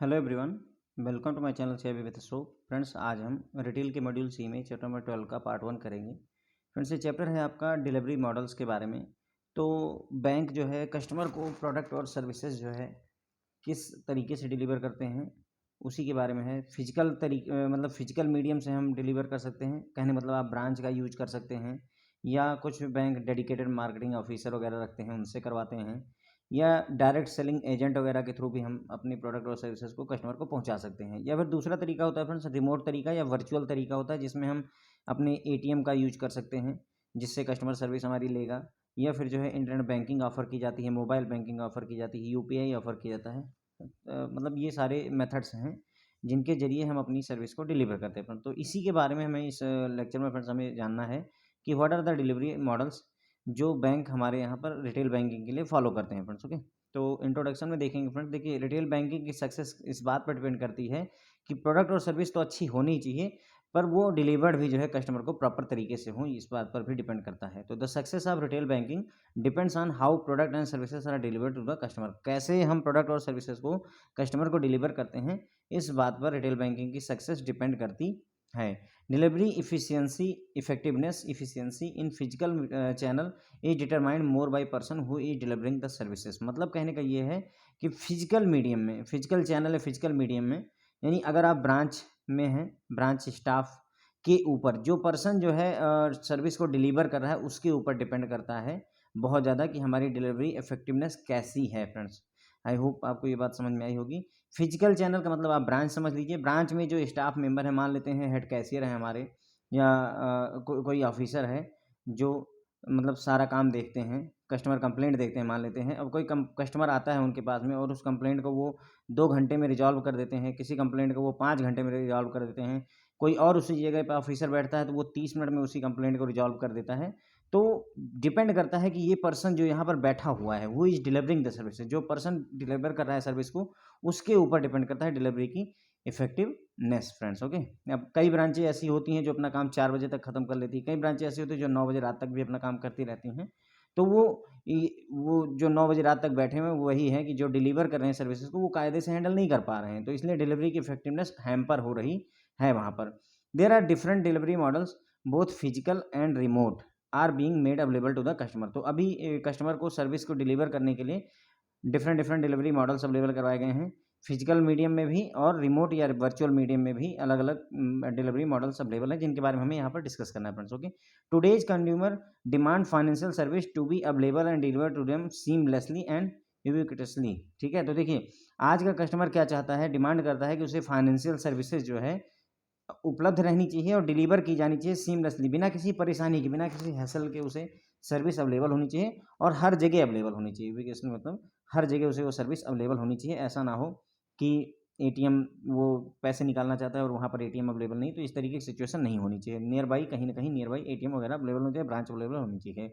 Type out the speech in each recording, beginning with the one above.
Hello everyone, welcome to my channel savvy with show. Friends, आज हम retail के module सी में चैप्टर नंबर 12 का पार्ट 1 करेंगे। फ्रेंड्स, ये चैप्टर है आपका डिलीवरी मॉडल्स के बारे में। तो बैंक जो है कस्टमर को प्रोडक्ट और सर्विसेज जो है किस तरीके से डिलीवर करते हैं उसी के बारे में है। फिजिकल तरीके मतलब फिजिकल मीडियम से हम डिलीवर कर सकते हैं, कहने मतलब आप ब्रांच का यूज कर सकते हैं, या कुछ बैंक डेडिकेटेड मार्केटिंग ऑफिसर वगैरह रखते हैं उनसे करवाते हैं, या डायरेक्ट सेलिंग एजेंट वगैरह के थ्रू भी हम अपनी प्रोडक्ट और सर्विसेज को कस्टमर को पहुंचा सकते हैं। या फिर दूसरा तरीका होता है फ्रेंड्स, रिमोट तरीका या वर्चुअल तरीका होता है, जिसमें हम अपने एटीएम का यूज कर सकते हैं जिससे कस्टमर सर्विस हमारी लेगा। या फिर जो है इंटरनेट बैंकिंग ऑफर की जाती है, मोबाइल बैंकिंग ऑफर की जाती है, यूपीआई ऑफर किया जाता है। मतलब ये सारे मेथड्स हैं जिनके ज़रिए हम अपनी सर्विस को डिलीवर करते हैं। तो इसी के बारे में हमें इस लेक्चर में फ्रेंड्स हमें जानना है कि what are the delivery models जो बैंक हमारे यहाँ पर रिटेल बैंकिंग के लिए फॉलो करते हैं फ्रेंड्स। ओके, तो इंट्रोडक्शन में देखेंगे फ्रेंड्स। देखिए, रिटेल बैंकिंग की सक्सेस इस बात पर डिपेंड करती है कि प्रोडक्ट और सर्विस तो अच्छी होनी ही चाहिए, पर वो डिलीवर्ड भी जो है कस्टमर को प्रॉपर तरीके से हो, इस बात पर भी डिपेंड करता है। तो the success of retail banking depends on how product and services are delivered to the customer. कैसे हम प्रोडक्ट और सर्विसेज को कस्टमर को डिलीवर करते हैं, इस बात पर रिटेल बैंकिंग की सक्सेस डिपेंड करती है। Delivery efficiency, effectiveness, efficiency in physical channel is determined more by person who is delivering the services. मतलब कहने का ये है कि फिजिकल मीडियम में, फिजिकल चैनल या फिजिकल मीडियम में, यानी अगर आप ब्रांच में हैं, ब्रांच स्टाफ के ऊपर जो पर्सन जो है सर्विस को डिलीवर कर रहा है उसके ऊपर डिपेंड करता है बहुत ज़्यादा कि हमारी डिलीवरी इफेक्टिवनेस कैसी है फ्रेंड्स। आई होप आपको ये बात समझ में आई होगी। फिजिकल चैनल का मतलब आप ब्रांच समझ लीजिए। ब्रांच में जो स्टाफ मेंबर है, मान लेते हैं हेड कैशियर है हमारे, या कोई ऑफिसर है जो मतलब सारा काम देखते हैं, कस्टमर कंप्लेंट देखते हैं मान लेते हैं। अब कोई कस्टमर आता है उनके पास में और उस कंप्लेंट को वो 2 घंटे में रिज़ॉल्व कर देते हैं, किसी कंप्लेंट को वो 5 घंटे में रिज़ॉल्व कर देते हैं। कोई और उसी जगह पे ऑफिसर बैठता है तो वो 30 मिनट में उसी कंप्लेंट को रिज़ॉल्व कर देता है। तो डिपेंड करता है कि ये पर्सन जो यहाँ पर बैठा हुआ है, who is delivering the service, जो पर्सन डिलीवर कर रहा है सर्विस को, उसके ऊपर डिपेंड करता है डिलीवरी की इफेक्टिवनेस फ्रेंड्स। ओके, अब कई ब्रांचें ऐसी होती हैं जो अपना काम 4 बजे तक ख़त्म कर लेती हैं, कई ब्रांचें ऐसी होती हैं जो 9 बजे रात तक भी अपना काम करती रहती हैं। तो वो जो 9 बजे रात तक बैठे हुए हैं वही है कि जो डिलीवर कर रहे हैं सर्विसेज को वो कायदे से हैंडल नहीं कर पा रहे हैं, तो इसलिए डिलीवरी की इफेक्टिवनेस हैम्पर हो रही है वहाँ पर। There are different delivery models, both physical and remote are being made available to the customer. तो अभी कस्टमर को सर्विस को डिलीवर करने के लिए different different delivery models available करवाए गए हैं। फिजिकल मीडियम में भी और रिमोट या वर्चुअल मीडियम में भी अलग अलग डिलीवरी मॉडल्स अवेलेबल हैं, जिनके बारे में हमें यहाँ पर डिस्कस करना है friends. Okay, today's consumer demand financial service to be available and deliver to them seamlessly and ubiquitously. ठीक है, तो देखिए आज का कस्टमर क्या चाहता है, डिमांड करता है कि उसे फाइनेंशियल सर्विसेज जो है उपलब्ध रहनी चाहिए और डिलीवर की जानी चाहिए सीमलेसली, बिना किसी परेशानी के, बिना किसी हैसल के उसे सर्विस अवेलेबल होनी चाहिए और हर जगह अवेलेबल होनी चाहिए। यूबिक्विटसली मतलब हर जगह उसे वो सर्विस अवेलेबल होनी चाहिए। ऐसा ना हो कि एटीएम वो पैसे निकालना चाहता है और वहाँ पर एटीएम अवेलेबल नहीं, तो इस तरीके की सिचुएशन नहीं होनी चाहिए। नियर बाई कहीं न कहीं नियर बाई एटीएम वगैरह अवेलेबल होनी चाहिए, ब्रांच अवेलेबल होनी चाहिए।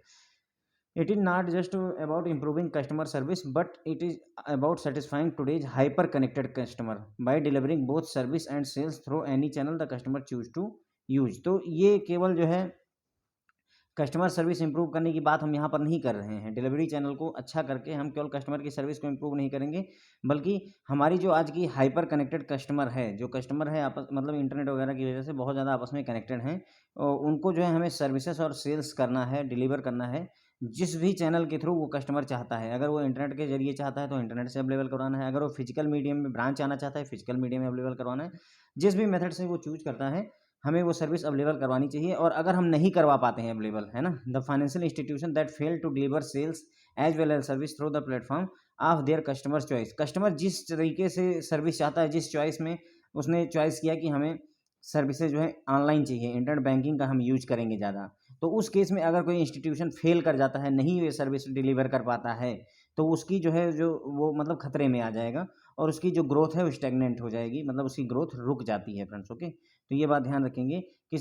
It is not just about improving customer service, but it is about satisfying today's hyper-connected customer by delivering both service and sales through any channel the customer choose to use। तो ये केवल जो है customer service improve करने की बात हम यहाँ पर नहीं कर रहे हैं। डिलीवरी चैनल को अच्छा करके हम केवल कस्टमर की सर्विस को इंप्रूव नहीं करेंगे, बल्कि हमारी जो आज की हाइपर कनेक्टेड कस्टमर है, जो कस्टमर है आपस मतलब इंटरनेट वगैरह की वजह से बहुत ज़्यादा आपस में कनेक्टेड हैं, उनको जो है हमें सर्विसेज और सेल्स करना है, डिलीवर करना है जिस भी चैनल के थ्रू वो कस्टमर चाहता है। अगर वो इंटरनेट के जरिए चाहता है तो इंटरनेट से अवेलेबल करवाना है, अगर वो फिजिकल मीडियम में ब्रांच आना चाहता है फिजिकल मीडियम में अवेलेबल करवाना है। जिस भी मेथड से वो चूज करता है हमें वो सर्विस अवेलेबल करवानी चाहिए। और अगर हम नहीं करवा पाते हैं अवेलेबल, है ना, the financial institution that fail to deliver sales as well as service through the platform of their customer choice. Customer जिस तरीके से सर्विस चाहता है, जिस चॉइस में उसने चॉइस किया कि हमें सर्विसेज जो है ऑनलाइन चाहिए, इंटरनेट बैंकिंग का हम यूज करेंगे ज़्यादा, तो उस केस में अगर कोई इंस्टीट्यूशन फेल कर जाता है, नहीं ये सर्विस डिलीवर कर पाता है, तो उसकी जो है जो वो मतलब खतरे में आ जाएगा और उसकी जो ग्रोथ है वो स्टैग्नेंट हो जाएगी, मतलब उसकी ग्रोथ रुक जाती है फ्रेंड्स। ओके, तो ये बात ध्यान रखेंगे कि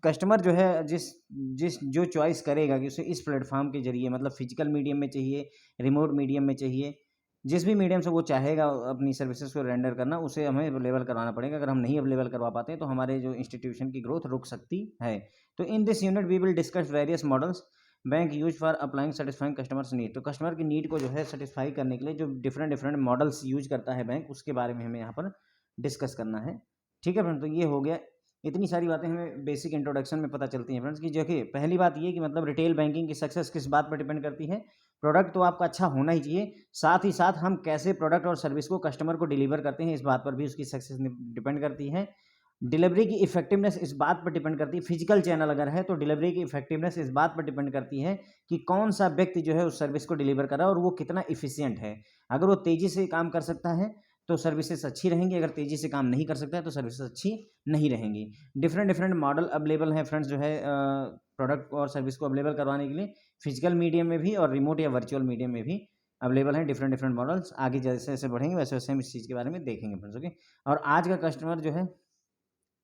कस्टमर जो है जिस जिस जो चॉइस करेगा कि उसे इस प्लेटफॉर्म के जरिए मतलब फिजिकल मीडियम में चाहिए, रिमोट मीडियम में चाहिए, जिस भी मीडियम से वो चाहेगा अपनी सर्विसेज को रेंडर करना, उसे हमें अवेलेबल करवाना पड़ेगा। अगर हम नहीं अवेलेबल करवा पाते हैं तो हमारे जो इंस्टीट्यूशन की ग्रोथ रुक सकती है। तो in this unit we will discuss various models bank use for applying satisfying customers need. तो कस्टमर की नीड को जो है सेटिस्फाई करने के लिए जो डिफरेंट डिफरेंट मॉडल्स यूज करता है बैंक, उसके बारे में हमें यहाँ पर डिस्कस करना है। ठीक है फ्रेंड, तो ये हो गया। इतनी सारी बातें हमें बेसिक इंट्रोडक्शन में पता चलती हैं फ्रेंड्स की। देखिए पहली बात ये कि मतलब रिटेल बैंकिंग की सक्सेस किस बात पर डिपेंड करती है। प्रोडक्ट तो आपका अच्छा होना ही चाहिए, साथ ही साथ हम कैसे प्रोडक्ट और सर्विस को कस्टमर को डिलीवर करते हैं, इस बात पर भी उसकी सक्सेस डिपेंड करती है। डिलीवरी की इफेक्टिवनेस इस बात पर डिपेंड करती है, फिजिकल चैनल अगर है तो डिलीवरी की इफेक्टिवनेस इस बात पर डिपेंड करती है कि कौन सा व्यक्ति जो है उस सर्विस को डिलीवर कर रहा है और वो कितना इफिशियंट है। अगर वो तेज़ी से काम कर सकता है तो सर्विसेज अच्छी रहेंगी, अगर तेज़ी से काम नहीं कर सकता है तो सर्विसेज अच्छी नहीं रहेंगी। डिफरेंट डिफरेंट मॉडल अवेलेबल हैं फ्रेंड्स जो है प्रोडक्ट और सर्विस को अवेलेबल करवाने के लिए, फिजिकल मीडियम में भी और रिमोट या वर्चुअल मीडियम में भी अवेलेबल हैं डिफरेंट डिफरेंट मॉडल्स। आगे जैसे जैसे बढ़ेंगे वैसे वैसे हम इस चीज़ के बारे में देखेंगे फ्रेंड्स। ओके, और आज का कस्टमर जो है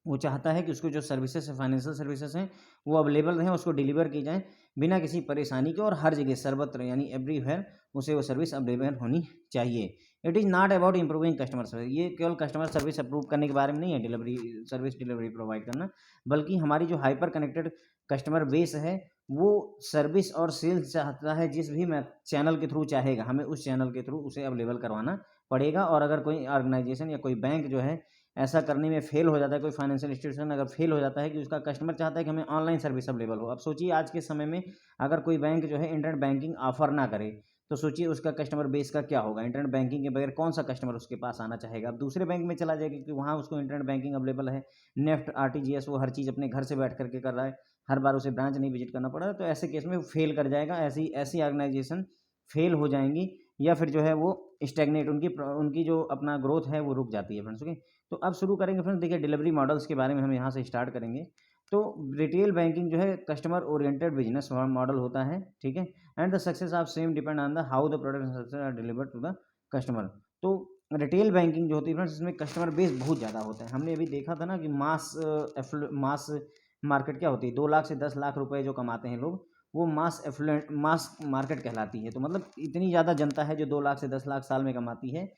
वो चाहता है कि उसको जो सर्विसेज है, फाइनेंशियल सर्विसेज हैं, वो अवेलेबल रहें, उसको डिलीवर की जाएँ बिना किसी परेशानी के और हर जगह सर्वत्र यानी एवरीवेयर उसे वो सर्विस अवेलेबल होनी चाहिए। It is not about improving customer service. ये केवल कस्टमर सर्विस अप्रूव करने के बारे में नहीं है, डिलीवरी सर्विस डिलीवरी प्रोवाइड करना, बल्कि हमारी जो हाइपर कनेक्टेड कस्टमर बेस है वो सर्विस और सेल्स चाहता है जिस भी चैनल के थ्रू चाहेगा, हमें उस चैनल के थ्रू उसे अवेलेबल करवाना पड़ेगा। और अगर कोई ऑर्गेनाइजेशन या कोई बैंक जो है ऐसा करने में फेल हो जाता है, कोई फाइनेंशियल इंस्टीट्यूशन अगर फेल हो जाता है कि उसका कस्टमर चाहता है कि हमें ऑनलाइन सर्विस अवेलेबल हो। अब सोचिए आज के समय में अगर कोई बैंक जो है इंटरनेट बैंकिंग ऑफर ना करे तो सोचिए उसका कस्टमर बेस का क्या होगा। इंटरनेट बैंकिंग के बगैर कौन सा कस्टमर उसके पास आना चाहेगा। अब दूसरे बैंक में चला जाएगा क्योंकि वहाँ उसको इंटरनेट बैंकिंग अवेलेबल है, नेफ्ट आरटीजीएस, वो हर चीज़ अपने घर से बैठ करके कर रहा है, हर बार उसे ब्रांच नहीं विजिट करना पड़ रहा है। तो ऐसे केस में वो फेल कर जाएगा, ऐसी ऐसी ऑर्गेनाइजेशन फेल हो जाएंगी या फिर जो है वो स्टैग्नेट, उनकी जो अपना ग्रोथ है वो रुक जाती है फ्रेंड्स। ओके, तो अब शुरू करेंगे फ्रेंड्स। देखिए डिलीवरी मॉडल्स के बारे में हम यहाँ से स्टार्ट करेंगे। तो रिटेल बैंकिंग जो है कस्टमर ओरिएंटेड बिजनेस मॉडल होता है, ठीक है। And the success of same depend on the how the product and services are delivered to the customer. तो रिटेल बैंकिंग जो होती है फ्रेंड्स इसमें कस्टमर बेस बहुत ज़्यादा होता है। हमने अभी देखा था ना कि मास मार्केट क्या होती है, 2 लाख से 10 लाख रुपए जो कमाते हैं लोग, वो मास एफ्लुएंट मास मार्केट कहलाती है। तो मतलब इतनी ज़्यादा जनता है जो 2 लाख से 10 लाख साल में कमाती है,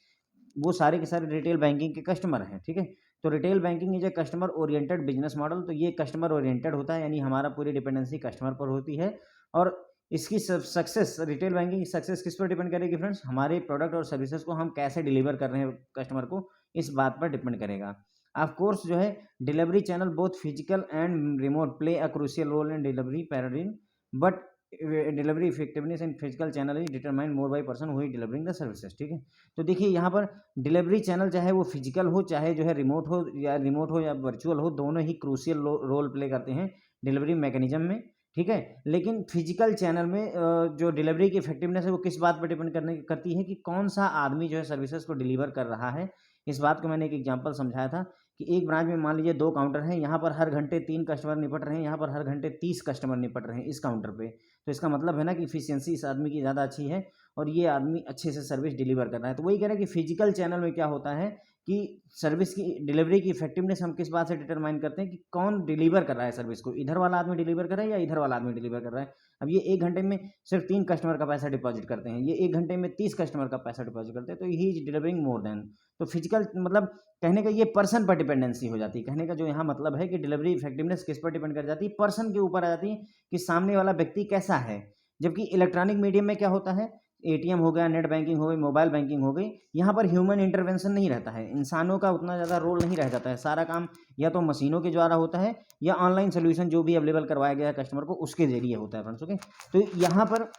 वो सारे के सारे रिटेल बैंकिंग के कस्टमर हैं, ठीक है। तो retail banking is a customer oriented business model. तो ये कस्टमर ओरिएंटेड होता है, यानी हमारा पूरी डिपेंडेंसी कस्टमर पर होती है। और इसकी सक्सेस, रिटेल बैंकिंग की सक्सेस किस पर डिपेंड करेगी फ्रेंड्स, हमारे प्रोडक्ट और सर्विसेज को हम कैसे डिलीवर कर रहे हैं कस्टमर को, इस बात पर डिपेंड करेगा। ऑफ कोर्स जो है delivery channel both physical and remote play a crucial role in delivery paradigm, but delivery effectiveness in physical channel is determined more by person who is delivering the services, ठीक है। तो देखिए यहाँ पर delivery channel चाहे वो physical हो, चाहे जो है रिमोट हो या वर्चुअल हो, दोनों ही क्रूशियल रोल प्ले करते हैं डिलीवरी मैकेनिज्म में, ठीक है। लेकिन फिजिकल चैनल में जो डिलीवरी की इफेक्टिवनेस है वो किस बात पर डिपेंड करती है कि कौन सा आदमी जो है सर्विसेज को डिलीवर कर रहा है। इस बात को मैंने एक एग्जांपल समझाया था कि एक ब्रांच में मान लीजिए 2 काउंटर हैं, यहाँ पर हर घंटे 3 कस्टमर निपट रहे हैं, यहाँ पर हर घंटे 30 कस्टमर निपट रहे हैं इस काउंटर पे। तो इसका मतलब है ना कि इफिशियंसी इस आदमी की ज़्यादा अच्छी है और ये आदमी अच्छे से सर्विस डिलीवर कर रहा है। तो वही कह रहे हैं कि फिजिकल चैनल में क्या होता है कि सर्विस की डिलीवरी की इफेक्टिवनेस हम किस बात से डिटरमाइन करते हैं कि कौन डिलीवर कर रहा है सर्विस को, इधर वाला आदमी डिलीवर कर रहा है या इधर वाला आदमी डिलीवर कर रहा है। अब ये 1 घंटे में सिर्फ 3 कस्टमर का पैसा डिपॉजिट करते हैं, ये 1 घंटे में 30 कस्टमर का पैसा डिपॉजिट करते हैं, तो he is delivering more than. तो फिजिकल मतलब कहने का ये पर्सन पर डिपेंडेंसी हो जाती है। कहने का जो यहाँ मतलब है कि डिलीवरी इफेक्टिवनेस किस पर डिपेंड कर जाती है, पर्सन के ऊपर आ जाती है कि सामने वाला व्यक्ति कैसा है। जबकि इलेक्ट्रॉनिक मीडियम में क्या होता है, एटीएम हो गया, नेट बैंकिंग हो गई, मोबाइल बैंकिंग हो गई, यहाँ पर ह्यूमन इंटरवेंशन नहीं रहता है, इंसानों का उतना ज़्यादा रोल नहीं रह जाता है। सारा काम या तो मशीनों के द्वारा होता है या ऑनलाइन सोल्यूशन जो भी अवेलेबल करवाया गया है कस्टमर को उसके जरिए होता है फ्रेंड्स। ओके, तो यहाँ पर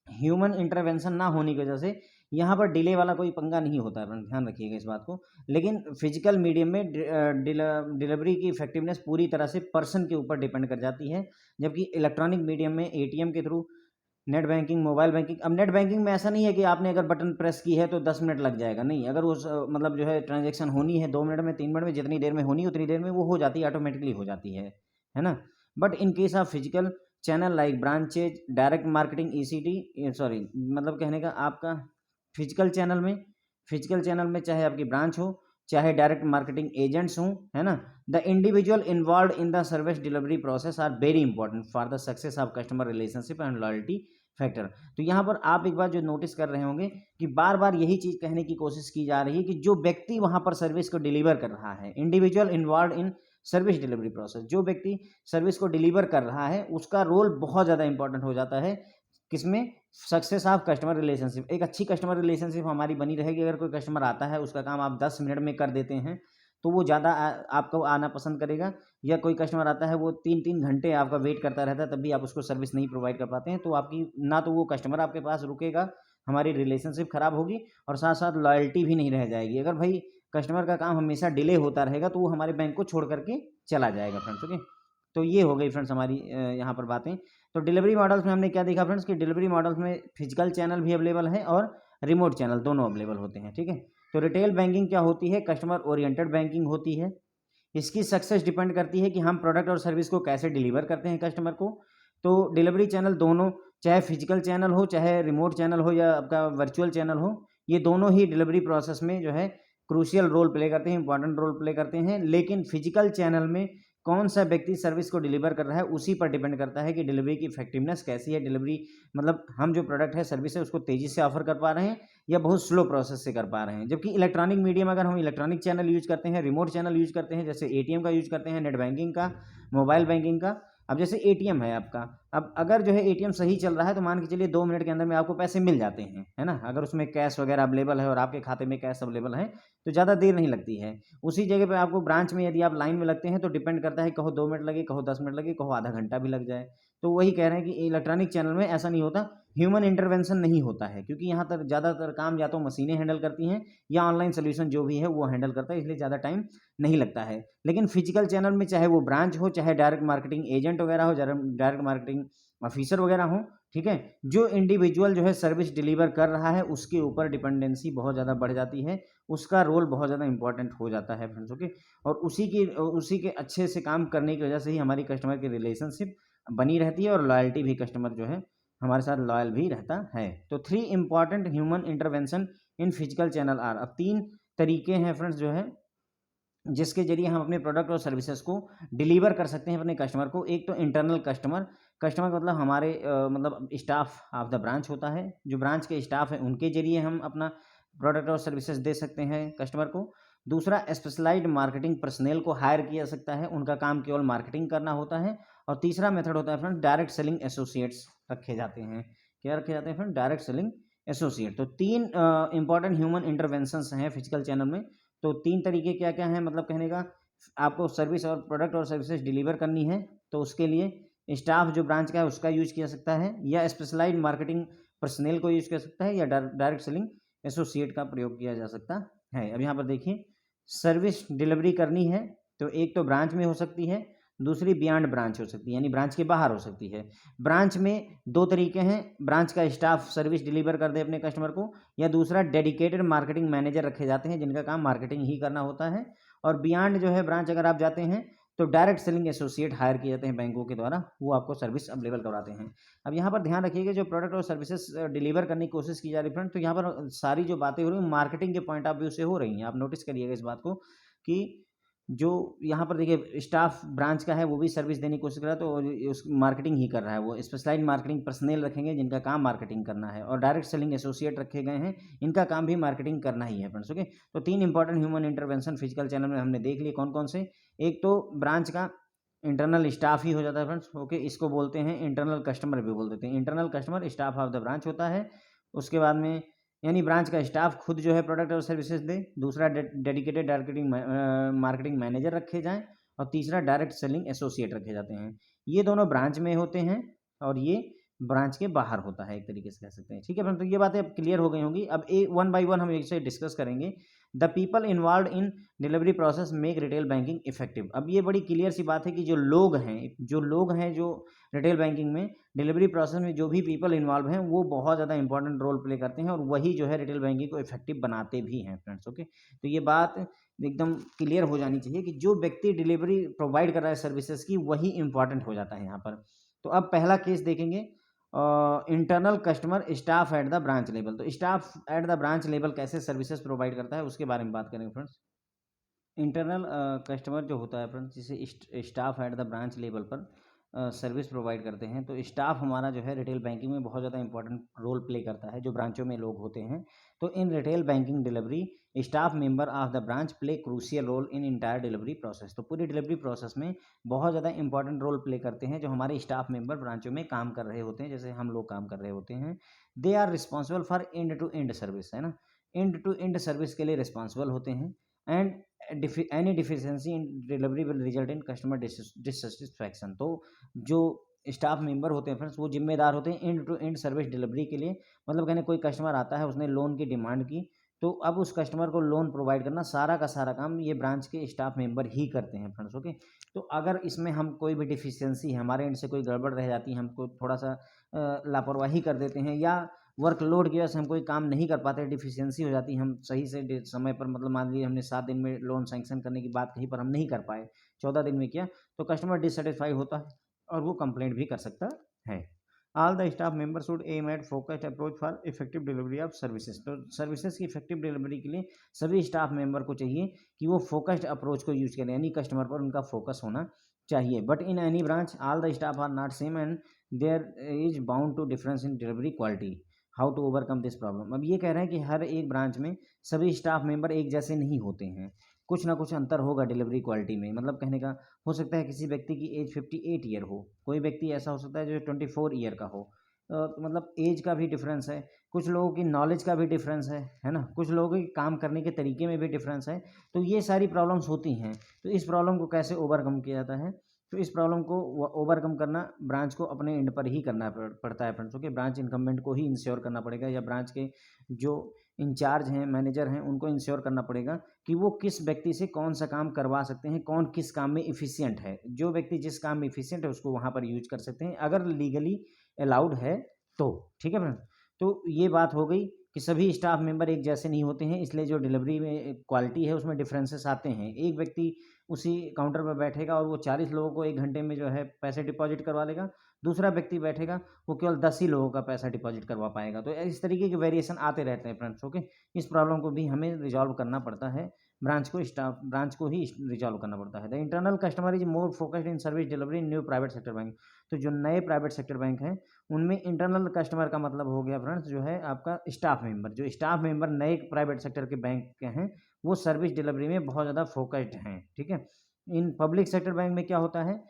ह्यूमन इंटरवेंशन ना होने की वजह से यहाँ पर डिले वाला कोई पंगा नहीं होता है, ध्यान रखिएगा इस बात को। लेकिन फिजिकल मीडियम में डिलीवरी की इफेक्टिवनेस पूरी तरह से पर्सन के ऊपर डिपेंड कर जाती है, जबकि इलेक्ट्रॉनिक मीडियम में एटीएम के through, net banking, mobile banking. अब नेट बैंकिंग में ऐसा नहीं है कि आपने अगर बटन प्रेस की है तो 10 मिनट लग जाएगा, नहीं। अगर उस मतलब जो है ट्रांजेक्शन होनी है 2 मिनट में, 3 मिनट में, जितनी देर में होनी है उतनी देर में वो हो जाती है, ऑटोमेटिकली हो जाती है ना। But in case of physical channel like branches, direct marketing, ECT, sorry मतलब कहने का आपका फिजिकल चैनल में चाहे आपकी ब्रांच हो, चाहे डायरेक्ट मार्केटिंग एजेंट्स हों, है ना, the individual involve in the service delivery process are very important for the success of customer relationship and loyalty factor. तो यहाँ पर आप एक बार जो नोटिस कर रहे होंगे कि बार बार यही चीज़ कहने की कोशिश की जा रही है कि जो व्यक्ति वहाँ पर सर्विस को डिलीवर कर रहा है, individual involve in service delivery process, जो व्यक्ति सर्विस को डिलीवर कर रहा है उसका रोल बहुत ज़्यादा इंपॉर्टेंट हो जाता है किसमें, सक्सेस ऑफ कस्टमर रिलेशनशिप। एक अच्छी कस्टमर रिलेशनशिप हमारी बनी रहेगी। अगर कोई कस्टमर आता है उसका काम आप 10 मिनट में कर देते हैं तो वो ज़्यादा आपको आना पसंद करेगा, या कोई कस्टमर आता है वो 3-3 घंटे आपका वेट करता रहता है तब भी आप उसको सर्विस नहीं प्रोवाइड कर पाते हैं, तो आपकी ना तो वो कस्टमर आपके पास रुकेगा, हमारी रिलेशनशिप खराब होगी और साथ-साथ लॉयल्टी भी नहीं रह जाएगी। अगर भाई कस्टमर का काम हमेशा डिले होता रहेगा तो वो हमारे बैंक को छोड़ करके चला जाएगा फ्रेंड्स। ओके, तो ये हो गई फ्रेंड्स हमारी यहाँ पर बातें। तो डिलीवरी मॉडल्स में हमने क्या देखा फ्रेंड्स कि डिलीवरी मॉडल्स में फिजिकल चैनल भी अवेलेबल है और रिमोट चैनल दोनों अवेलेबल होते हैं। ठीक है, तो रिटेल बैंकिंग क्या होती है, कस्टमर ओरिएंटेड बैंकिंग होती है। इसकी सक्सेस डिपेंड करती है कि हम प्रोडक्ट और सर्विस को कैसे डिलीवर करते हैं कस्टमर को। तो डिलीवरी चैनल दोनों, चाहे फिजिकल चैनल हो, चाहे रिमोट चैनल हो या आपका वर्चुअल चैनल हो, ये दोनों ही डिलीवरी प्रोसेस में जो है क्रूशियल रोल प्ले करते हैं, इंपॉर्टेंट रोल प्ले करते हैं। लेकिन फिजिकल चैनल में कौन सा व्यक्ति सर्विस को डिलीवर कर रहा है उसी पर डिपेंड करता है कि डिलीवरी की इफेक्टिवनेस कैसी है। डिलीवरी मतलब हम जो प्रोडक्ट है, सर्विस है, उसको तेज़ी से ऑफर कर पा रहे हैं या बहुत स्लो प्रोसेस से कर पा रहे हैं। जबकि इलेक्ट्रॉनिक मीडियम, अगर हम इलेक्ट्रॉनिक चैनल यूज़ करते हैं, रिमोट चैनल यूज़ करते हैं, जैसे एटीएम का यूज़ करते हैं, नेट बैंकिंग का, मोबाइल बैंकिंग का। अब जैसे एटीएम है आपका, अब अगर जो है एटीएम सही चल रहा है तो मान के चलिए 2 मिनट के अंदर में आपको पैसे मिल जाते हैं, है ना? अगर उसमें कैश वगैरह अवेलेबल है और आपके खाते में कैश अवेलेबल है तो ज़्यादा देर नहीं लगती है। उसी जगह पे आपको ब्रांच में यदि आप लाइन में लगते हैं तो डिपेंड करता है, कहो 2 मिनट लगे, कहो 10 मिनट लगे, कहो आधा घंटा भी लग जाए। तो वही कह रहे हैं कि इलेक्ट्रॉनिक चैनल में ऐसा नहीं होता, ह्यूमन इंटरवेंशन नहीं होता है, क्योंकि यहाँ तक ज़्यादातर काम या तो मशीनें हैंडल करती हैं या ऑनलाइन सोल्यूशन जो भी है वो हैंडल करता है, इसलिए ज़्यादा टाइम नहीं लगता है। लेकिन फिजिकल चैनल में चाहे वो ब्रांच हो, चाहे डायरेक्ट मार्केटिंग एजेंट वगैरह हो, डायरेक्ट मार्केटिंग ऑफिसर वगैरह हो, ठीक है, जो इंडिविजुअल जो है सर्विस डिलीवर कर रहा है उसके ऊपर डिपेंडेंसी बहुत ज़्यादा बढ़ जाती है, उसका रोल बहुत ज़्यादा इंपॉर्टेंट हो जाता है फ्रेंड्स। ओके, और उसी के अच्छे से काम करने की वजह से ही हमारी कस्टमर की रिलेशनशिप बनी रहती है और लॉयल्टी भी, कस्टमर जो है हमारे साथ लॉयल भी रहता है। तो 3 important human intervention in physical channel are. अब 3 तरीके हैं फ्रेंड्स जो है जिसके जरिए हम अपने प्रोडक्ट और सर्विसेज को डिलीवर कर सकते हैं अपने कस्टमर को। एक तो इंटरनल कस्टमर, कस्टमर का मतलब हमारे मतलब स्टाफ ऑफ द ब्रांच होता है, जो ब्रांच के स्टाफ हैं उनके जरिए हम अपना प्रोडक्ट और सर्विसेज दे सकते हैं कस्टमर को। दूसरा, स्पेशलाइज्ड मार्केटिंग पर्सनल को हायर किया जा सकता है, उनका काम केवल मार्केटिंग करना होता है। और तीसरा मेथड होता है फ्रेंड, डायरेक्ट सेलिंग एसोसिएट्स रखे जाते हैं। क्या रखे जाते हैं फ्रेंड? Direct selling associate. तो 3 इंपॉर्टेंट ह्यूमन इंटरवेंशंस हैं फिजिकल चैनल में। तो 3 तरीके क्या-क्या हैं, मतलब कहने का, आपको सर्विस और प्रोडक्ट और सर्विसेज डिलीवर करनी है तो उसके लिए स्टाफ जो ब्रांच का है उसका यूज़ किया सकता है, या स्पेशलाइज्ड मार्केटिंग पर्सनल को यूज़ कर सकता है, या डायरेक्ट सेलिंग एसोसिएट का प्रयोग किया जा सकता है। अब यहाँ पर देखिए, सर्विस डिलीवरी करनी है तो एक तो ब्रांच में हो सकती है, दूसरी बियॉन्ड ब्रांच हो सकती है, यानी ब्रांच के बाहर हो सकती है। ब्रांच में 2 तरीके हैं, ब्रांच का स्टाफ सर्विस डिलीवर कर दे अपने कस्टमर को, या दूसरा डेडिकेटेड मार्केटिंग मैनेजर रखे जाते हैं जिनका काम मार्केटिंग ही करना होता है। और बियॉन्ड जो है ब्रांच अगर आप जाते हैं तो डायरेक्ट सेलिंग एसोसिएट हायर किए जाते हैं बैंकों के द्वारा, वो आपको सर्विस अवेलेबल करवाते हैं। अब यहाँ पर ध्यान रखिएगा, जो प्रोडक्ट और सर्विसेज डिलीवर करने की कोशिश की जा रही है फ्रेंड, तो यहाँ पर सारी जो बातें हो रही हैं मार्केटिंग के पॉइंट ऑफ व्यू से हो रही हैं। आप नोटिस करिएगा इस बात को कि जो यहाँ पर देखिए स्टाफ ब्रांच का है वो भी सर्विस देने की कोशिश कर रहा है, तो उस मार्केटिंग ही कर रहा है। वो स्पेशलाइज्ड मार्केटिंग पर्सनल रखेंगे जिनका काम मार्केटिंग करना है, और डायरेक्ट सेलिंग एसोसिएट रखे गए हैं, इनका काम भी मार्केटिंग करना ही है फ्रेंड्स। ओके, तो 3 important human intervention physical channel में हमने देख लिए कौन कौन से। एक तो ब्रांच का इंटरनल स्टाफ ही हो जाता है फ्रेंड्स। ओके, इसको बोलते हैं इंटरनल कस्टमर भी बोल देते हैं। Internal customer staff of the branch होता है। उसके बाद में यानी ब्रांच का स्टाफ खुद जो है प्रोडक्ट और सर्विसेज दे। दूसरा, डेडिकेटेड मार्केटिंग मैनेजर रखे जाएँ, और तीसरा डायरेक्ट सेलिंग एसोसिएट रखे जाते हैं। ये दोनों ब्रांच में होते हैं और ये ब्रांच के बाहर होता है, एक तरीके से कह सकते हैं। ठीक है फ्रेंड, तो ये बातें अब क्लियर हो गई होंगी। अब वन बाय वन हम इसे डिस्कस करेंगे। The people involve in delivery process make retail banking effective. अब ये बड़ी क्लियर सी बात है कि जो लोग हैं जो रिटेल बैंकिंग में डिलीवरी प्रोसेस में जो भी पीपल इन्वॉल्व हैं वो बहुत ज़्यादा इंपॉर्टेंट रोल प्ले करते हैं, और वही जो है रिटेल बैंकिंग को इफेक्टिव बनाते भी हैं फ्रेंड्स। ओके, तो ये बात एकदम क्लियर हो जानी चाहिए कि जो व्यक्ति डिलीवरी प्रोवाइड कर रहा है सर्विसेज की, वही इंपॉर्टेंट हो जाता है यहाँ पर। तो अब पहला केस देखेंगे, internal customer staff at the branch level. तो staff at the branch level कैसे सर्विसेज प्रोवाइड करता है उसके बारे में बात करेंगे फ्रेंड्स। इंटरनल कस्टमर जो होता है फ्रेंड्स, जिसे staff at the branch level पर सर्विस प्रोवाइड करते हैं, तो स्टाफ हमारा जो है रिटेल बैंकिंग में बहुत ज़्यादा इंपॉर्टेंट रोल प्ले करता है, जो ब्रांचों में लोग होते हैं। तो in retail banking delivery staff member of the branch play crucial role in entire delivery process. तो पूरी डिलीवरी प्रोसेस में बहुत ज़्यादा इंपॉर्टेंट रोल प्ले करते हैं जो हमारे स्टाफ मेंबर ब्रांचों में काम कर रहे होते हैं, जैसे हम लोग काम कर रहे होते हैं। They are responsible for end to end service, है ना, एंड टू एंड सर्विस के लिए रिस्पॉन्सिबल होते हैं। And any deficiency in delivery will result in customer dissatisfaction. तो जो स्टाफ मेंबर होते हैं फ्रेंड्स, वो जिम्मेदार होते हैं end to end service delivery के लिए। मतलब कहने कोई कस्टमर आता है, उसने लोन की डिमांड की, तो अब उस कस्टमर को लोन प्रोवाइड करना सारा का सारा काम ये ब्रांच के स्टाफ मेंबर ही करते हैं फ्रेंड्स। ओके, तो अगर इसमें हम कोई भी डिफिशियंसी हमारे एंड से कोई गड़बड़ रह जाती है, हमको थोड़ा सा लापरवाही कर देते हैं, या वर्कलोड की वजह से हम कोई काम नहीं कर पाते, डिफिशियंसी हो जाती है, हम सही से समय पर, मतलब मान लीजिए हमने 7 दिन में लोन सैंक्शन करने की बात कही पर हम नहीं कर पाए, 14 दिन में किया, तो कस्टमर डिससेटिस्फाई होता है और वो कंप्लेंट भी कर सकता है। All the staff member should aim at focused approach for effective delivery of services. तो सर्विसेज की इफेक्टिव डिलीवरी के लिए सभी स्टाफ मेंबर को चाहिए कि वो फोकस्ड अप्रोच को यूज करें, यानी कस्टमर पर उनका फोकस होना चाहिए। But in any branch all the staff are not same and there is bound to difference in delivery quality. How to overcome this problem. अब ये कह रहे हैं कि हर एक ब्रांच में सभी स्टाफ मेंबर एक जैसे नहीं होते हैं, कुछ ना कुछ अंतर होगा डिलीवरी क्वालिटी में। मतलब कहने का, हो सकता है किसी व्यक्ति की एज 58 ईयर हो, कोई व्यक्ति ऐसा हो सकता है जो 24 ईयर का हो। मतलब एज का भी डिफरेंस है, कुछ लोगों की नॉलेज का भी डिफरेंस है ना, कुछ लोगों के काम करने के तरीके में भी डिफरेंस है। तो ये सारी प्रॉब्लम्स होती हैं। तो इस प्रॉब्लम को कैसे ओवरकम किया जाता है? तो इस प्रॉब्लम को ओवरकम करना ब्रांच को अपने एंड पर ही करना पड़ता है फ्रेंड्स। ओके, ब्रांच इनकम्बेंट को ही इंश्योर करना पड़ेगा, या ब्रांच के जो इंचार्ज हैं, मैनेजर हैं, उनको इंश्योर करना पड़ेगा कि वो किस व्यक्ति से कौन सा काम करवा सकते हैं, कौन किस काम में इफ़िशिएंट है। जो व्यक्ति जिस काम में इफ़िशिएंट है उसको वहाँ पर यूज कर सकते हैं, अगर लीगली अलाउड है तो। ठीक है फ्रेंड, तो ये बात हो गई कि सभी स्टाफ मेंबर एक जैसे नहीं होते हैं, इसलिए जो डिलीवरी में क्वालिटी है उसमें डिफरेंसेस आते हैं। एक व्यक्ति उसी काउंटर पर बैठेगा और वो 40 लोगों को 1 घंटे में जो है पैसे डिपॉजिट करवा लेगा, दूसरा व्यक्ति बैठेगा, वो केवल 10 ही लोगों का पैसा डिपॉजिट करवा पाएगा। तो इस तरीके के वेरिएशन आते रहते हैं फ्रेंड्स। ओके, इस प्रॉब्लम को भी हमें रिजॉल्व करना पड़ता है, ब्रांच को ही रिजॉल्व करना पड़ता है। The internal customer is more focused in service delivery in new private sector bank. तो जो नए प्राइवेट सेक्टर बैंक हैं उनमें इंटरनल कस्टमर का मतलब हो गया फ्रेंड्स जो है आपका स्टाफ मेंबर। जो स्टाफ मेंबर नए प्राइवेट सेक्टर के बैंक के हैं वो सर्विस डिलीवरी में बहुत ज़्यादा फोकस्ड हैं। ठीक है, इन पब्लिक सेक्टर बैंक में क्या होता है,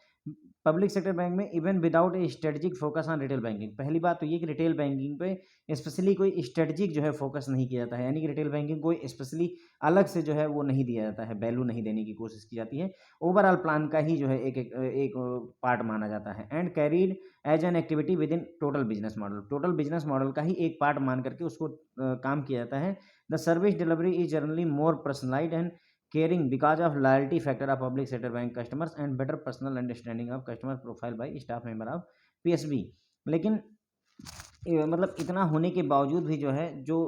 पब्लिक सेक्टर बैंक में even without A strategic focus on retail banking. पहली बात तो ये कि रिटेल बैंकिंग पे स्पेशली कोई स्ट्रेटजिक जो है फोकस नहीं किया जाता है, यानी कि रिटेल बैंकिंग कोई स्पेशली अलग से जो है वो नहीं दिया जाता है, वैल्यू नहीं देने की कोशिश की जाती है, ओवरऑल प्लान का ही जो है एक पार्ट माना जाता है। And carried as an activity within total business model. Total business model का ही एक पार्ट मान करके उसको काम किया जाता है। The service delivery is generally more personalised and caring because of loyalty factor of public sector bank customers and better personal understanding of customer profile by staff member of PSB। लेकिन मतलब इतना होने के बावजूद भी जो है जो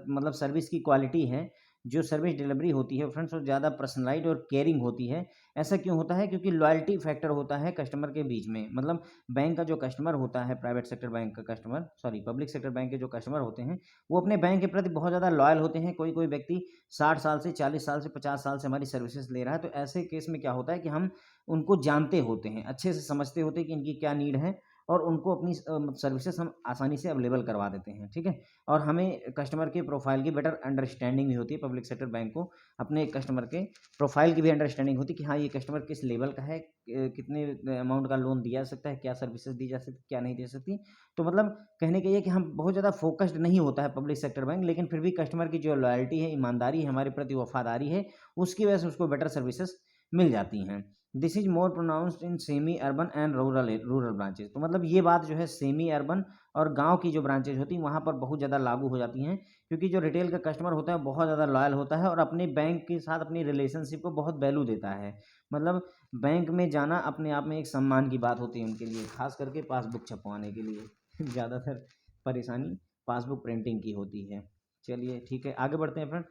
मतलब सर्विस की क्वालिटी है, जो सर्विस डिलीवरी होती है फ्रेंड्स, वो ज़्यादा पर्सनलाइज्ड और केयरिंग होती है। ऐसा क्यों होता है? क्योंकि लॉयल्टी फैक्टर होता है कस्टमर के बीच में। मतलब बैंक का जो कस्टमर होता है, प्राइवेट सेक्टर बैंक का customer, sorry public sector bank के जो कस्टमर होते हैं वो अपने बैंक के प्रति बहुत ज़्यादा लॉयल होते हैं। कोई कोई व्यक्ति 60 साल से, 40 साल से, 50 साल से हमारी सर्विसेज ले रहा है, तो ऐसे केस में क्या होता है कि हम उनको जानते होते हैं, अच्छे से समझते होते हैं कि इनकी क्या नीड है, और उनको अपनी सर्विसेज हम आसानी से अवेलेबल करवा देते हैं। ठीक है, और हमें कस्टमर के प्रोफाइल की बेटर अंडरस्टैंडिंग भी होती है। पब्लिक सेक्टर बैंक को अपने कस्टमर के प्रोफाइल की भी अंडरस्टैंडिंग होती है कि हाँ ये कस्टमर किस लेवल का है, कितने अमाउंट का लोन दिया जा सकता है, क्या सर्विसेज दी जा सकती, क्या नहीं दे सकती। तो मतलब कहने का ये कि हम बहुत ज़्यादा फोकस्ड नहीं होता है पब्लिक सेक्टर बैंक, लेकिन फिर भी कस्टमर की जो लॉयल्टी है, ईमानदारी है, हमारे प्रति वफादारी है, उसकी वजह से उसको बेटर सर्विसेज मिल जाती हैं। This is more pronounced in semi urban and rural branches. तो मतलब ये बात जो है सेमी अर्बन और गांव की जो ब्रांचेज होती हैं वहाँ पर बहुत ज़्यादा लागू हो जाती हैं, क्योंकि जो रिटेल का कस्टमर होता है बहुत ज़्यादा लॉयल होता है और अपने बैंक के साथ अपनी रिलेशनशिप को बहुत वैल्यू देता है। मतलब बैंक में जाना अपने आप में एक सम्मान की बात होती है उनके लिए, खास करके पासबुक छपवाने के लिए ज़्यादातर परेशानी पासबुक प्रिंटिंग की होती है। चलिए ठीक है, आगे बढ़ते हैं फ्रेंड्स।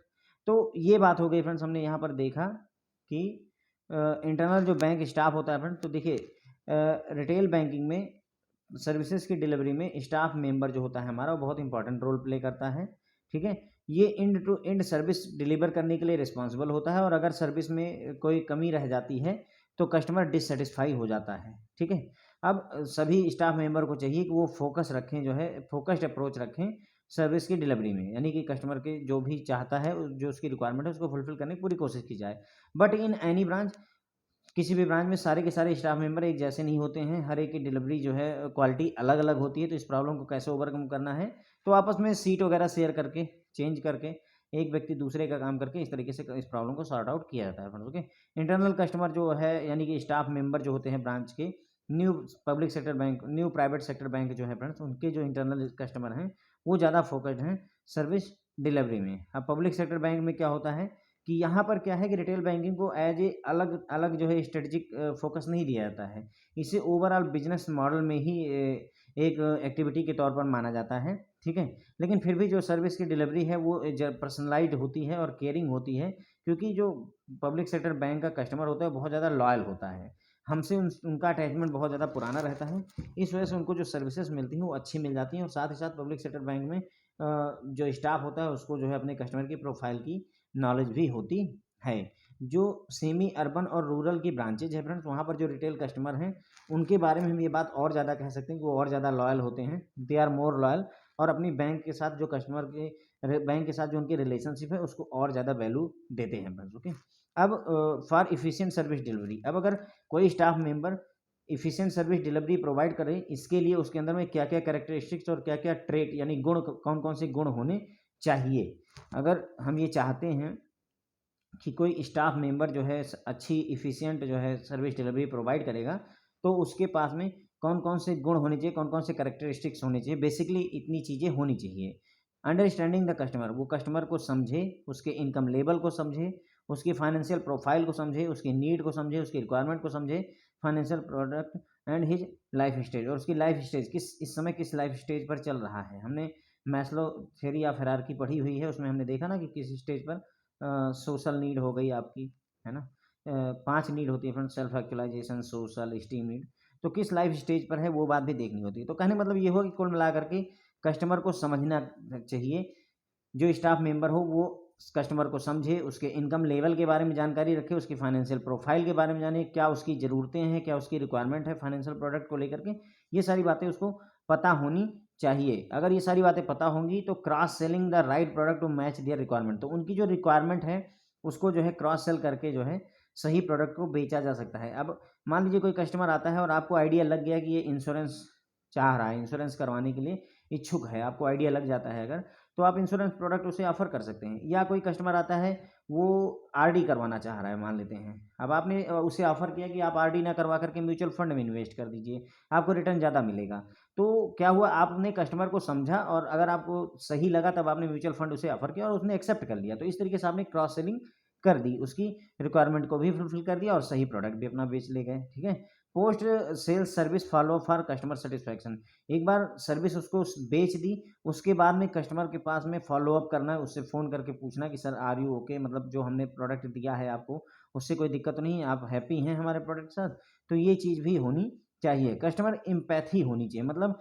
तो ये बात हो गई फ्रेंड्स, हमने यहाँ पर देखा कि इंटरनल जो बैंक स्टाफ होता है फ्रेंड। तो देखिए रिटेल बैंकिंग में सर्विसेज की डिलीवरी में स्टाफ मेंबर जो होता है हमारा वो बहुत इंपॉर्टेंट रोल प्ले करता है। ठीक है, ये end to end service deliver करने के लिए रिस्पॉन्सिबल होता है, और अगर सर्विस में कोई कमी रह जाती है तो कस्टमर डिससेटिस्फाई हो जाता है। ठीक है, अब सभी स्टाफ मेंबर को चाहिए कि वो फोकस रखें, जो है फोकस्ड अप्रोच रखें सर्विस की डिलीवरी में, यानी कि कस्टमर के जो भी चाहता है, जो उसकी रिक्वायरमेंट है उसको फुलफिल करने की पूरी कोशिश की जाए। बट इन एनी ब्रांच, किसी भी ब्रांच में सारे के सारे स्टाफ मेंबर एक जैसे नहीं होते हैं, हर एक की डिलीवरी जो है क्वालिटी अलग-अलग होती है, तो इस प्रॉब्लम को कैसे ओवरकम करना है, तो आपस में सीट वगैरह शेयर करके, चेंज करके, एक व्यक्ति दूसरे का काम करके इस तरीके से इस प्रॉब्लम को सॉर्ट आउट किया जाता है फ्रेंड्स, ओके। इंटरनल कस्टमर जो है, यानी कि स्टाफ मेंबर जो होते हैं ब्रांच के, new public sector bank, new private sector bank जो है फ्रेंड्स, उनके जो इंटरनल कस्टमर हैं, वो ज़्यादा फोकस्ड हैं सर्विस डिलीवरी में। अब पब्लिक सेक्टर बैंक में क्या होता है कि यहाँ पर क्या है कि रिटेल बैंकिंग को एज ए अलग अलग जो है स्ट्रेटजिक फोकस नहीं दिया जाता है, इसे ओवरऑल बिजनेस मॉडल में ही एक एक्टिविटी के तौर पर माना जाता है, ठीक है। लेकिन फिर भी जो सर्विस की डिलीवरी है वो पर्सनलाइज्ड होती है और केयरिंग होती है, क्योंकि जो पब्लिक सेक्टर बैंक का कस्टमर होता है बहुत ज़्यादा लॉयल होता है, हमसे उनका अटैचमेंट बहुत ज़्यादा पुराना रहता है, इस वजह से उनको जो सर्विसेज मिलती हैं वो अच्छी मिल जाती हैं। और साथ ही साथ पब्लिक सेक्टर बैंक में जो स्टाफ होता है उसको जो है अपने कस्टमर की प्रोफाइल की नॉलेज भी होती है। जो सेमी अर्बन और रूरल की ब्रांचेज है फ्रेंड्स, वहाँ पर जो रिटेल कस्टमर हैं उनके बारे में हम ये बात और ज़्यादा कह सकते हैं कि वो और ज़्यादा लॉयल होते हैं, दे आर मोर लॉयल, और अपनी बैंक के साथ जो कस्टमर के बैंक के साथ जो उनकी रिलेशनशिप है उसको और ज़्यादा वैल्यू देते हैं फ्रेंड्स, ओके। अब फॉर इफिशिएंट सर्विस डिलीवरी, अब अगर कोई staff member efficient service delivery provide करे, इसके लिए उसके अंदर में क्या क्या कैरेक्टरिस्टिक्स और क्या क्या ट्रेट यानी गुण, कौन कौन से गुण होने चाहिए। अगर हम ये चाहते हैं कि कोई स्टाफ मेंबर जो है अच्छी इफ़िशिएंट जो है सर्विस डिलीवरी प्रोवाइड करेगा, तो उसके पास में कौन-कौन से गुण होने चाहिए, कौन-कौन से कैरेक्टरिस्टिक्स होने चाहिए, बेसिकली इतनी चीज़ें होनी चाहिए। अंडरस्टैंडिंग द कस्टमर, वो कस्टमर को समझे, उसके इनकम लेवल को समझे, उसकी फाइनेंशियल प्रोफाइल को समझे, उसकी नीड को समझे, उसकी रिक्वायरमेंट को समझे, financial product and his life stage, और उसकी लाइफ स्टेज इस समय किस लाइफ स्टेज पर चल रहा है। हमने मैस्लो थ्योरी ऑफ हायरार्की पढ़ी हुई है, उसमें हमने देखा ना कि किस स्टेज पर सोशल नीड हो गई आपकी, है ना? 5 नीड होती है friends, self actualization, social, esteem need. तो किस लाइफ स्टेज पर है वो बात भी देखनी होती है। तो कहने का मतलब ये हुआ कि कुल मिलाकर के कस्टमर को समझना चाहिए, जो स्टाफ मेंबर हो वो कस्टमर को समझे, उसके इनकम लेवल के बारे में जानकारी रखे, उसकी फाइनेंशियल प्रोफाइल के बारे में जाने, क्या उसकी ज़रूरतें हैं, क्या उसकी रिक्वायरमेंट है फाइनेंशियल प्रोडक्ट को लेकर के, ये सारी बातें उसको पता होनी चाहिए। अगर ये सारी बातें पता होंगी तो cross selling the right product to match their requirement, तो उनकी जो रिक्वायरमेंट है उसको जो है क्रॉस सेल करके जो है सही प्रोडक्ट को बेचा जा सकता है। अब मान लीजिए कोई कस्टमर आता है और आपको आइडिया लग गया कि ये इंश्योरेंस चाह रहा है, इंश्योरेंस करवाने के लिए इच्छुक है, आपको आइडिया लग जाता है अगर, तो आप इंश्योरेंस प्रोडक्ट उसे ऑफर कर सकते हैं। या कोई कस्टमर आता है, वो आरडी करवाना चाह रहा है मान लेते हैं, अब आपने उसे ऑफर किया कि आप आरडी ना करवा करके म्यूचुअल फंड में इन्वेस्ट कर दीजिए, आपको रिटर्न ज़्यादा मिलेगा। तो क्या हुआ, आपने कस्टमर को समझा और अगर आपको सही लगा तब आपने म्यूचुअल फंड उसे ऑफर किया और उसने एक्सेप्ट कर लिया, तो इस तरीके से आपने क्रॉस सेलिंग कर दी, उसकी रिक्वायरमेंट को भी फुलफिल कर दिया और सही प्रोडक्ट भी अपना बेच ले गए, ठीक है। Post sales service follow for customer satisfaction, एक बार सर्विस उसको बेच दी, उसके बाद में कस्टमर के पास में फॉलो अप करना है, उससे फ़ोन करके पूछना कि सर आर यू ओके, मतलब जो हमने प्रोडक्ट दिया है आपको उससे कोई दिक्कत तो नहीं है, आप हैप्पी हैं हमारे प्रोडक्ट के साथ। तो ये चीज़ भी होनी चाहिए। कस्टमर एम्पैथी होनी चाहिए, मतलब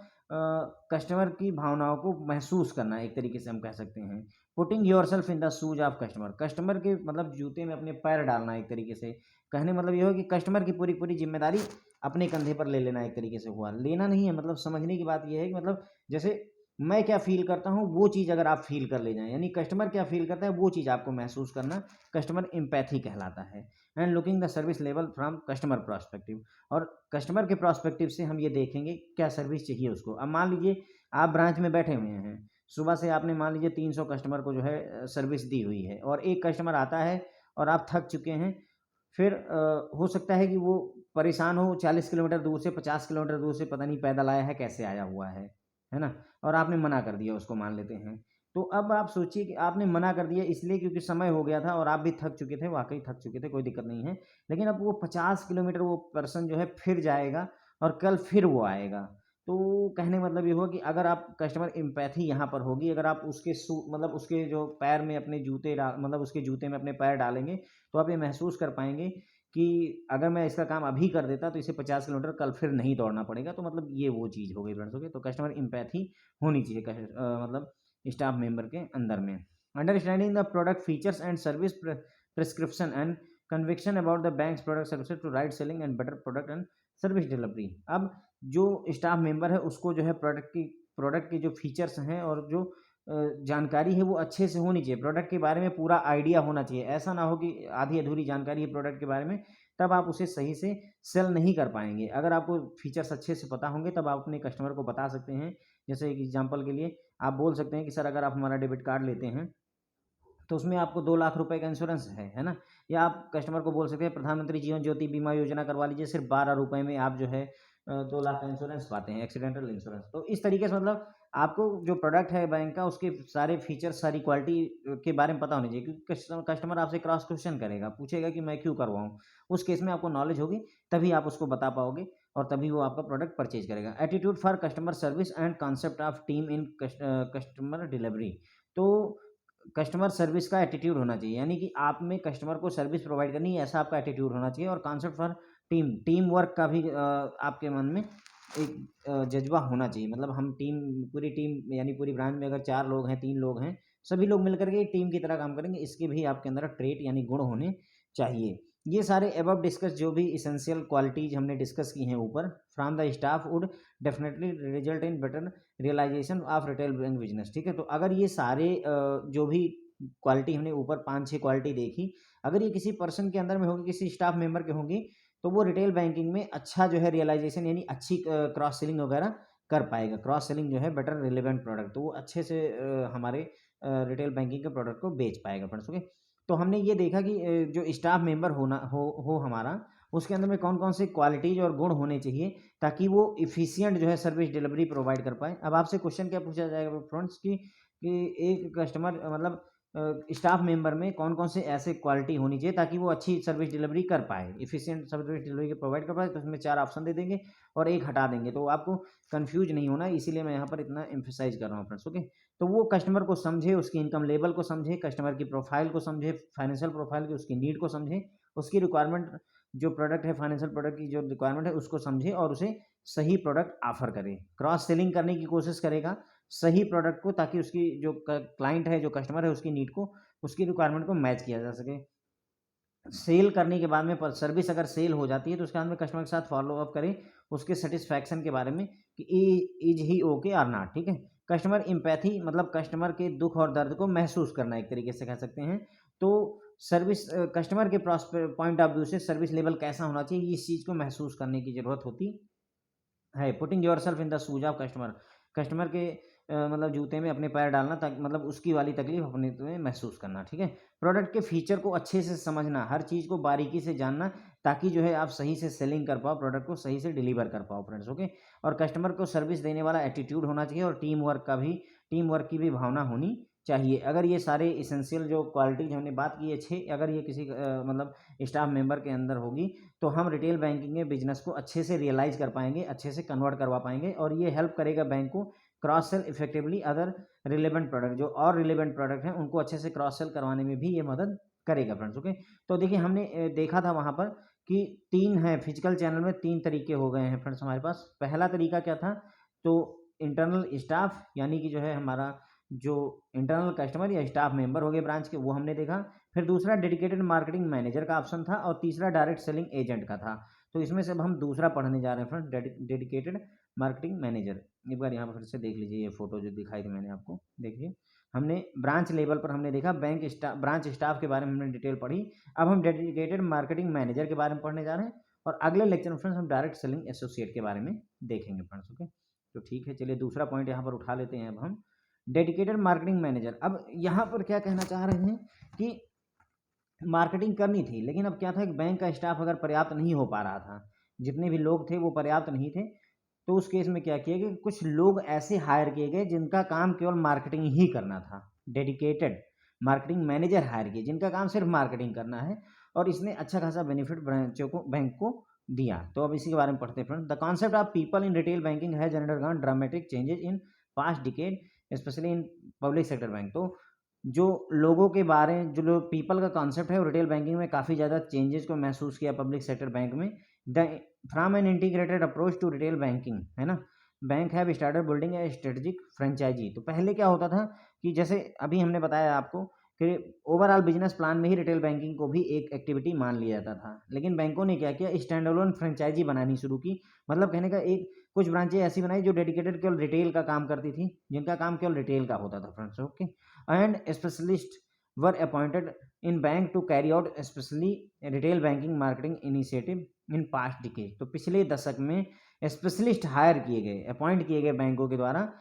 कस्टमर की भावनाओं को महसूस करना, एक तरीके से हम कह सकते हैं। Putting yourself in the shoes of customer, customer के मतलब जूते में अपने पैर डालना, एक तरीके से कहने मतलब ये हो कि कस्टमर की पूरी पूरी जिम्मेदारी अपने कंधे पर ले लेना, एक तरीके से हुआ, लेना नहीं है, मतलब समझने की बात ये है कि मतलब जैसे मैं क्या फ़ील करता हूँ वो चीज़ अगर आप फ़ील कर ले जाएँ, यानी कस्टमर क्या फ़ील करता है वो चीज़ आपको महसूस करना, कस्टमर एम्पैथी कहलाता है। And looking the service level from customer perspective, और कस्टमर के पर्सपेक्टिव से हम ये देखेंगे क्या सर्विस चाहिए उसको। अब मान लीजिए आप ब्रांच में बैठे हुए हैं, सुबह से आपने मान लीजिए 300 कस्टमर को जो है सर्विस दी हुई है और एक कस्टमर आता है और आप थक चुके हैं, फिर हो सकता है कि वो परेशान हो, 40 किलोमीटर दूर से, 50 किलोमीटर दूर से पता नहीं पैदल आया है, कैसे आया हुआ है ना? और आपने मना कर दिया उसको मान लेते हैं। तो अब आप सोचिए कि आपने मना कर दिया इसलिए क्योंकि समय हो गया था और आप भी थक चुके थे, वाक़ई थक चुके थे, कोई दिक्कत नहीं है। लेकिन अब वो 50 किलोमीटर वो पर्सन जो है फिर जाएगा और कल फिर वो आएगा। तो कहने का मतलब ये हुआ कि अगर आप कस्टमर एम्पैथी यहाँ पर होगी, अगर आप उसके मतलब उसके जो पैर में अपने जूते मतलब उसके जूते में अपने पैर डालेंगे, तो आप ये महसूस कर पाएँगे कि अगर मैं इसका काम अभी कर देता तो इसे 50 किलोमीटर कल फिर नहीं दौड़ना पड़ेगा। तो मतलब ये वो चीज़ हो गई फ्रेंड्स, ओके। तो कस्टमर एम्पैथी होनी चाहिए मतलब स्टाफ मेंबर के अंदर में। Understanding the product features and service prescription and conviction about the bank's product services to right selling and better product and service delivery. अब जो स्टाफ मेंबर है उसको जो है प्रोडक्ट की जो फीचर्स हैं और जो जानकारी है वो अच्छे से होनी चाहिए, प्रोडक्ट के बारे में पूरा आइडिया होना चाहिए। ऐसा ना हो कि आधी अधूरी जानकारी है प्रोडक्ट के बारे में, तब आप उसे सही से सेल नहीं कर पाएंगे। अगर आपको फीचर्स अच्छे से पता होंगे तब आप अपने कस्टमर को बता सकते हैं। जैसे एक एग्जांपल के लिए आप बोल सकते हैं कि सर अगर आप हमारा डेबिट कार्ड लेते हैं तो उसमें आपको 2 लाख रुपए का इंश्योरेंस है ना? या आप कस्टमर को बोल सकते हैं प्रधानमंत्री जीवन ज्योति बीमा योजना करवा लीजिए, सिर्फ 12 रुपए में आप जो है 2 लाख का इंश्योरेंस पाते हैं, एक्सीडेंटल इंश्योरेंस। तो इस तरीके से मतलब आपको जो प्रोडक्ट है बैंक का उसके सारे फीचर्स, सारी क्वालिटी के बारे में पता होनी चाहिए, क्योंकि कस्टमर आपसे क्रॉस क्वेश्चन करेगा, पूछेगा कि मैं क्यों करवाऊँ? उस केस में आपको नॉलेज होगी, तभी आप उसको बता पाओगे और तभी वो आपका प्रोडक्ट परचेज़ करेगा। Attitude for customer service and concept of team in customer delivery. तो कस्टमर सर्विस का एटीट्यूड होना चाहिए, यानी कि आप में कस्टमर को सर्विस प्रोवाइड करनी है, ऐसा आपका एटीट्यूड होना चाहिए। और कॉन्सेप्ट फॉर टीम वर्क का भी आपके मन में एक जज्बा होना चाहिए। मतलब हम पूरी टीम यानी पूरी ब्रांच में अगर 4 लोग हैं, 3 लोग हैं, सभी लोग मिलकर के एक टीम की तरह काम करेंगे, इसके भी आपके अंदर ट्रेट यानी गुण होने चाहिए। ये सारे अबव डिस्कस जो भी इसेंशियल क्वालिटीज हमने डिस्कस की हैं ऊपर from the staff would definitely result in better realization of retail bank business. ठीक है, तो अगर ये सारे जो भी क्वालिटी हमने ऊपर 5-6 क्वालिटी देखी, अगर ये किसी पर्सन के अंदर में होगी, किसी स्टाफ मेंबर के होंगी, तो वो रिटेल बैंकिंग में अच्छा जो है रियलाइजेशन यानी अच्छी क्रॉस सेलिंग वगैरह कर पाएगा। क्रॉस सेलिंग जो है बेटर रिलेवेंट प्रोडक्ट, तो वो अच्छे से हमारे रिटेल बैंकिंग के प्रोडक्ट को बेच पाएगा फ्रेंड्स। ओके, तो हमने ये देखा कि जो स्टाफ मेंबर हो हमारा, उसके अंदर में कौन कौन से क्वालिटीज और गुण होने चाहिए ताकि वो इफिशियंट जो है सर्विस डिलीवरी प्रोवाइड कर पाए। अब आपसे क्वेश्चन क्या पूछा जाएगा फ्रेंड्स कि एक कस्टमर मतलब स्टाफ मेंबर में कौन कौन से ऐसे क्वालिटी होनी चाहिए ताकि वो अच्छी सर्विस डिलीवरी कर पाए, इफिशियंट सर्विस डिलीवरी प्रोवाइड कर पाए। तो उसमें 4 ऑप्शन दे देंगे और एक हटा देंगे, तो आपको कंफ्यूज नहीं होना, इसीलिए मैं यहाँ पर इतना एम्फेसाइज कर रहा हूँ फ्रेंड्स। ओके, तो वो कस्टमर को समझे, उसकी इनकम लेवल को समझे, कस्टमर की प्रोफाइल को समझे, फाइनेंशियल प्रोफाइल की उसकी नीड को समझे, उसकी रिक्वायरमेंट जो प्रोडक्ट है फाइनेंशियल प्रोडक्ट की जो रिक्वायरमेंट है उसको समझे और उसे सही प्रोडक्ट ऑफर करे। क्रॉस सेलिंग करने की कोशिश करेगा सही प्रोडक्ट को, ताकि उसकी जो क्लाइंट है, जो कस्टमर है, उसकी नीड को, उसकी रिक्वायरमेंट को मैच किया जा सके। सेल करने के बाद में सर्विस अगर सेल हो जाती है तो उसके बाद में कस्टमर के साथ फॉलो अप करें उसके सेटिस्फैक्शन के बारे में कि इज ही ओके और नॉट। ठीक है, कस्टमर एम्पैथी मतलब कस्टमर के दुख और दर्द को महसूस करना, एक तरीके से कह सकते हैं। तो सर्विस कस्टमर के पॉइंट ऑफ व्यू से सर्विस लेवल कैसा होना चाहिए, इस चीज़ को महसूस करने की ज़रूरत होती है। Putting yourself in the shoes of customer, customer के मतलब जूते में अपने पैर डालना, ताकि मतलब उसकी वाली तकलीफ अपने में महसूस करना। ठीक है, प्रोडक्ट के फीचर को अच्छे से समझना, हर चीज़ को बारीकी से जानना, ताकि जो है आप सही से सेलिंग कर पाओ, प्रोडक्ट को सही से डिलीवर कर पाओ फ्रेंड्स। ओके, और कस्टमर को सर्विस देने वाला एटीट्यूड होना चाहिए और टीम वर्क की भी भावना होनी चाहिए। अगर ये सारे इसेंशियल जो क्वालिटीज हमने बात की है 6, अगर ये किसी मतलब स्टाफ मेंबर के अंदर होगी तो हम रिटेल बैंकिंग में बिजनेस को अच्छे से रियलाइज कर पाएंगे, अच्छे से कन्वर्ट करवा पाएंगे, और ये हेल्प करेगा बैंक को cross sell effectively other relevant product, जो और रिलेवेंट प्रोडक्ट हैं उनको अच्छे से क्रॉस सेल करवाने में भी ये मदद करेगा फ्रेंड्स। ओके, तो देखिए हमने देखा था वहाँ पर कि 3 हैं फिजिकल चैनल में, 3 तरीके हो गए हैं फ्रेंड्स हमारे पास। पहला तरीका क्या था, तो इंटरनल स्टाफ यानी कि जो है हमारा जो इंटरनल कस्टमर या स्टाफ मेंबर हो गए ब्रांच के, वो हमने देखा। फिर दूसरा डेडिकेटेड मार्केटिंग मैनेजर का ऑप्शन था और तीसरा डायरेक्ट सेलिंग एजेंट का था। तो इसमें से अब हम दूसरा पढ़ने जा रहे हैं फ्रेंड्स, डेडिकेटेड मार्केटिंग मैनेजर। एक बार यहाँ पर फिर से देख लीजिए, ये फोटो जो दिखाई थी मैंने आपको, देखिए हमने ब्रांच लेवल पर हमने देखा ब्रांच स्टाफ के बारे में हमने डिटेल पढ़ी। अब हम डेडिकेटेड मार्केटिंग मैनेजर के बारे में पढ़ने जा रहे हैं और अगले लेक्चर में फ्रेंड्स हम डायरेक्ट सेलिंग एसोसिएट के बारे में देखेंगे फ्रेंड्स। ओके, तो ठीक है, चलिए दूसरा पॉइंट यहाँ पर उठा लेते हैं अब हम, डेडिकेटेड मार्केटिंग मैनेजर। अब यहाँ पर क्या कहना चाह रहे हैं कि मार्केटिंग करनी थी, लेकिन अब क्या था कि बैंक का स्टाफ अगर पर्याप्त नहीं हो पा रहा था, जितने भी लोग थे वो पर्याप्त नहीं थे, तो उस केस में क्या किया गया कि कुछ लोग ऐसे हायर किए गए जिनका काम केवल मार्केटिंग ही करना था। डेडिकेटेड मार्केटिंग मैनेजर हायर किए जिनका काम सिर्फ मार्केटिंग करना है, और इसने अच्छा खासा बेनिफिट ब्रांचों को, बैंक को दिया। तो अब इसी के बारे में पढ़ते हैं friends. The concept of people in retail banking has undergone dramatic changes in past decade specially in public sector bank. तो जो लोगों के बारे जो लोग पीपल का कॉन्सेप्ट है वो रिटेल बैंकिंग में काफ़ी ज़्यादा चेंजेस को महसूस किया पब्लिक सेक्टर बैंक में। The from an integrated approach to retail banking, है ना, bank have started building a strategic franchise. तो पहले क्या होता था कि जैसे अभी हमने बताया आपको कि ओवरऑल बिजनेस प्लान में ही रिटेल बैंकिंग को भी एक एक्टिविटी मान लिया जाता था। लेकिन बैंकों ने क्या किया, स्टैंड अलोन फ्रेंचाइजी बनानी शुरू की। मतलब कहने का एक कुछ ब्रांचें ऐसी बनाई जो डेडिकेटेड केवल रिटेल का काम करती थी, जिनका काम केवल रिटेल का होता था friends. Okay, and specialist were appointed in bank to carry out specially retail banking marketing initiative in past decade. तो पिछले दशक में स्पेशलिस्ट हायर किए गए, अपॉइंट किए गए बैंकों के द्वारा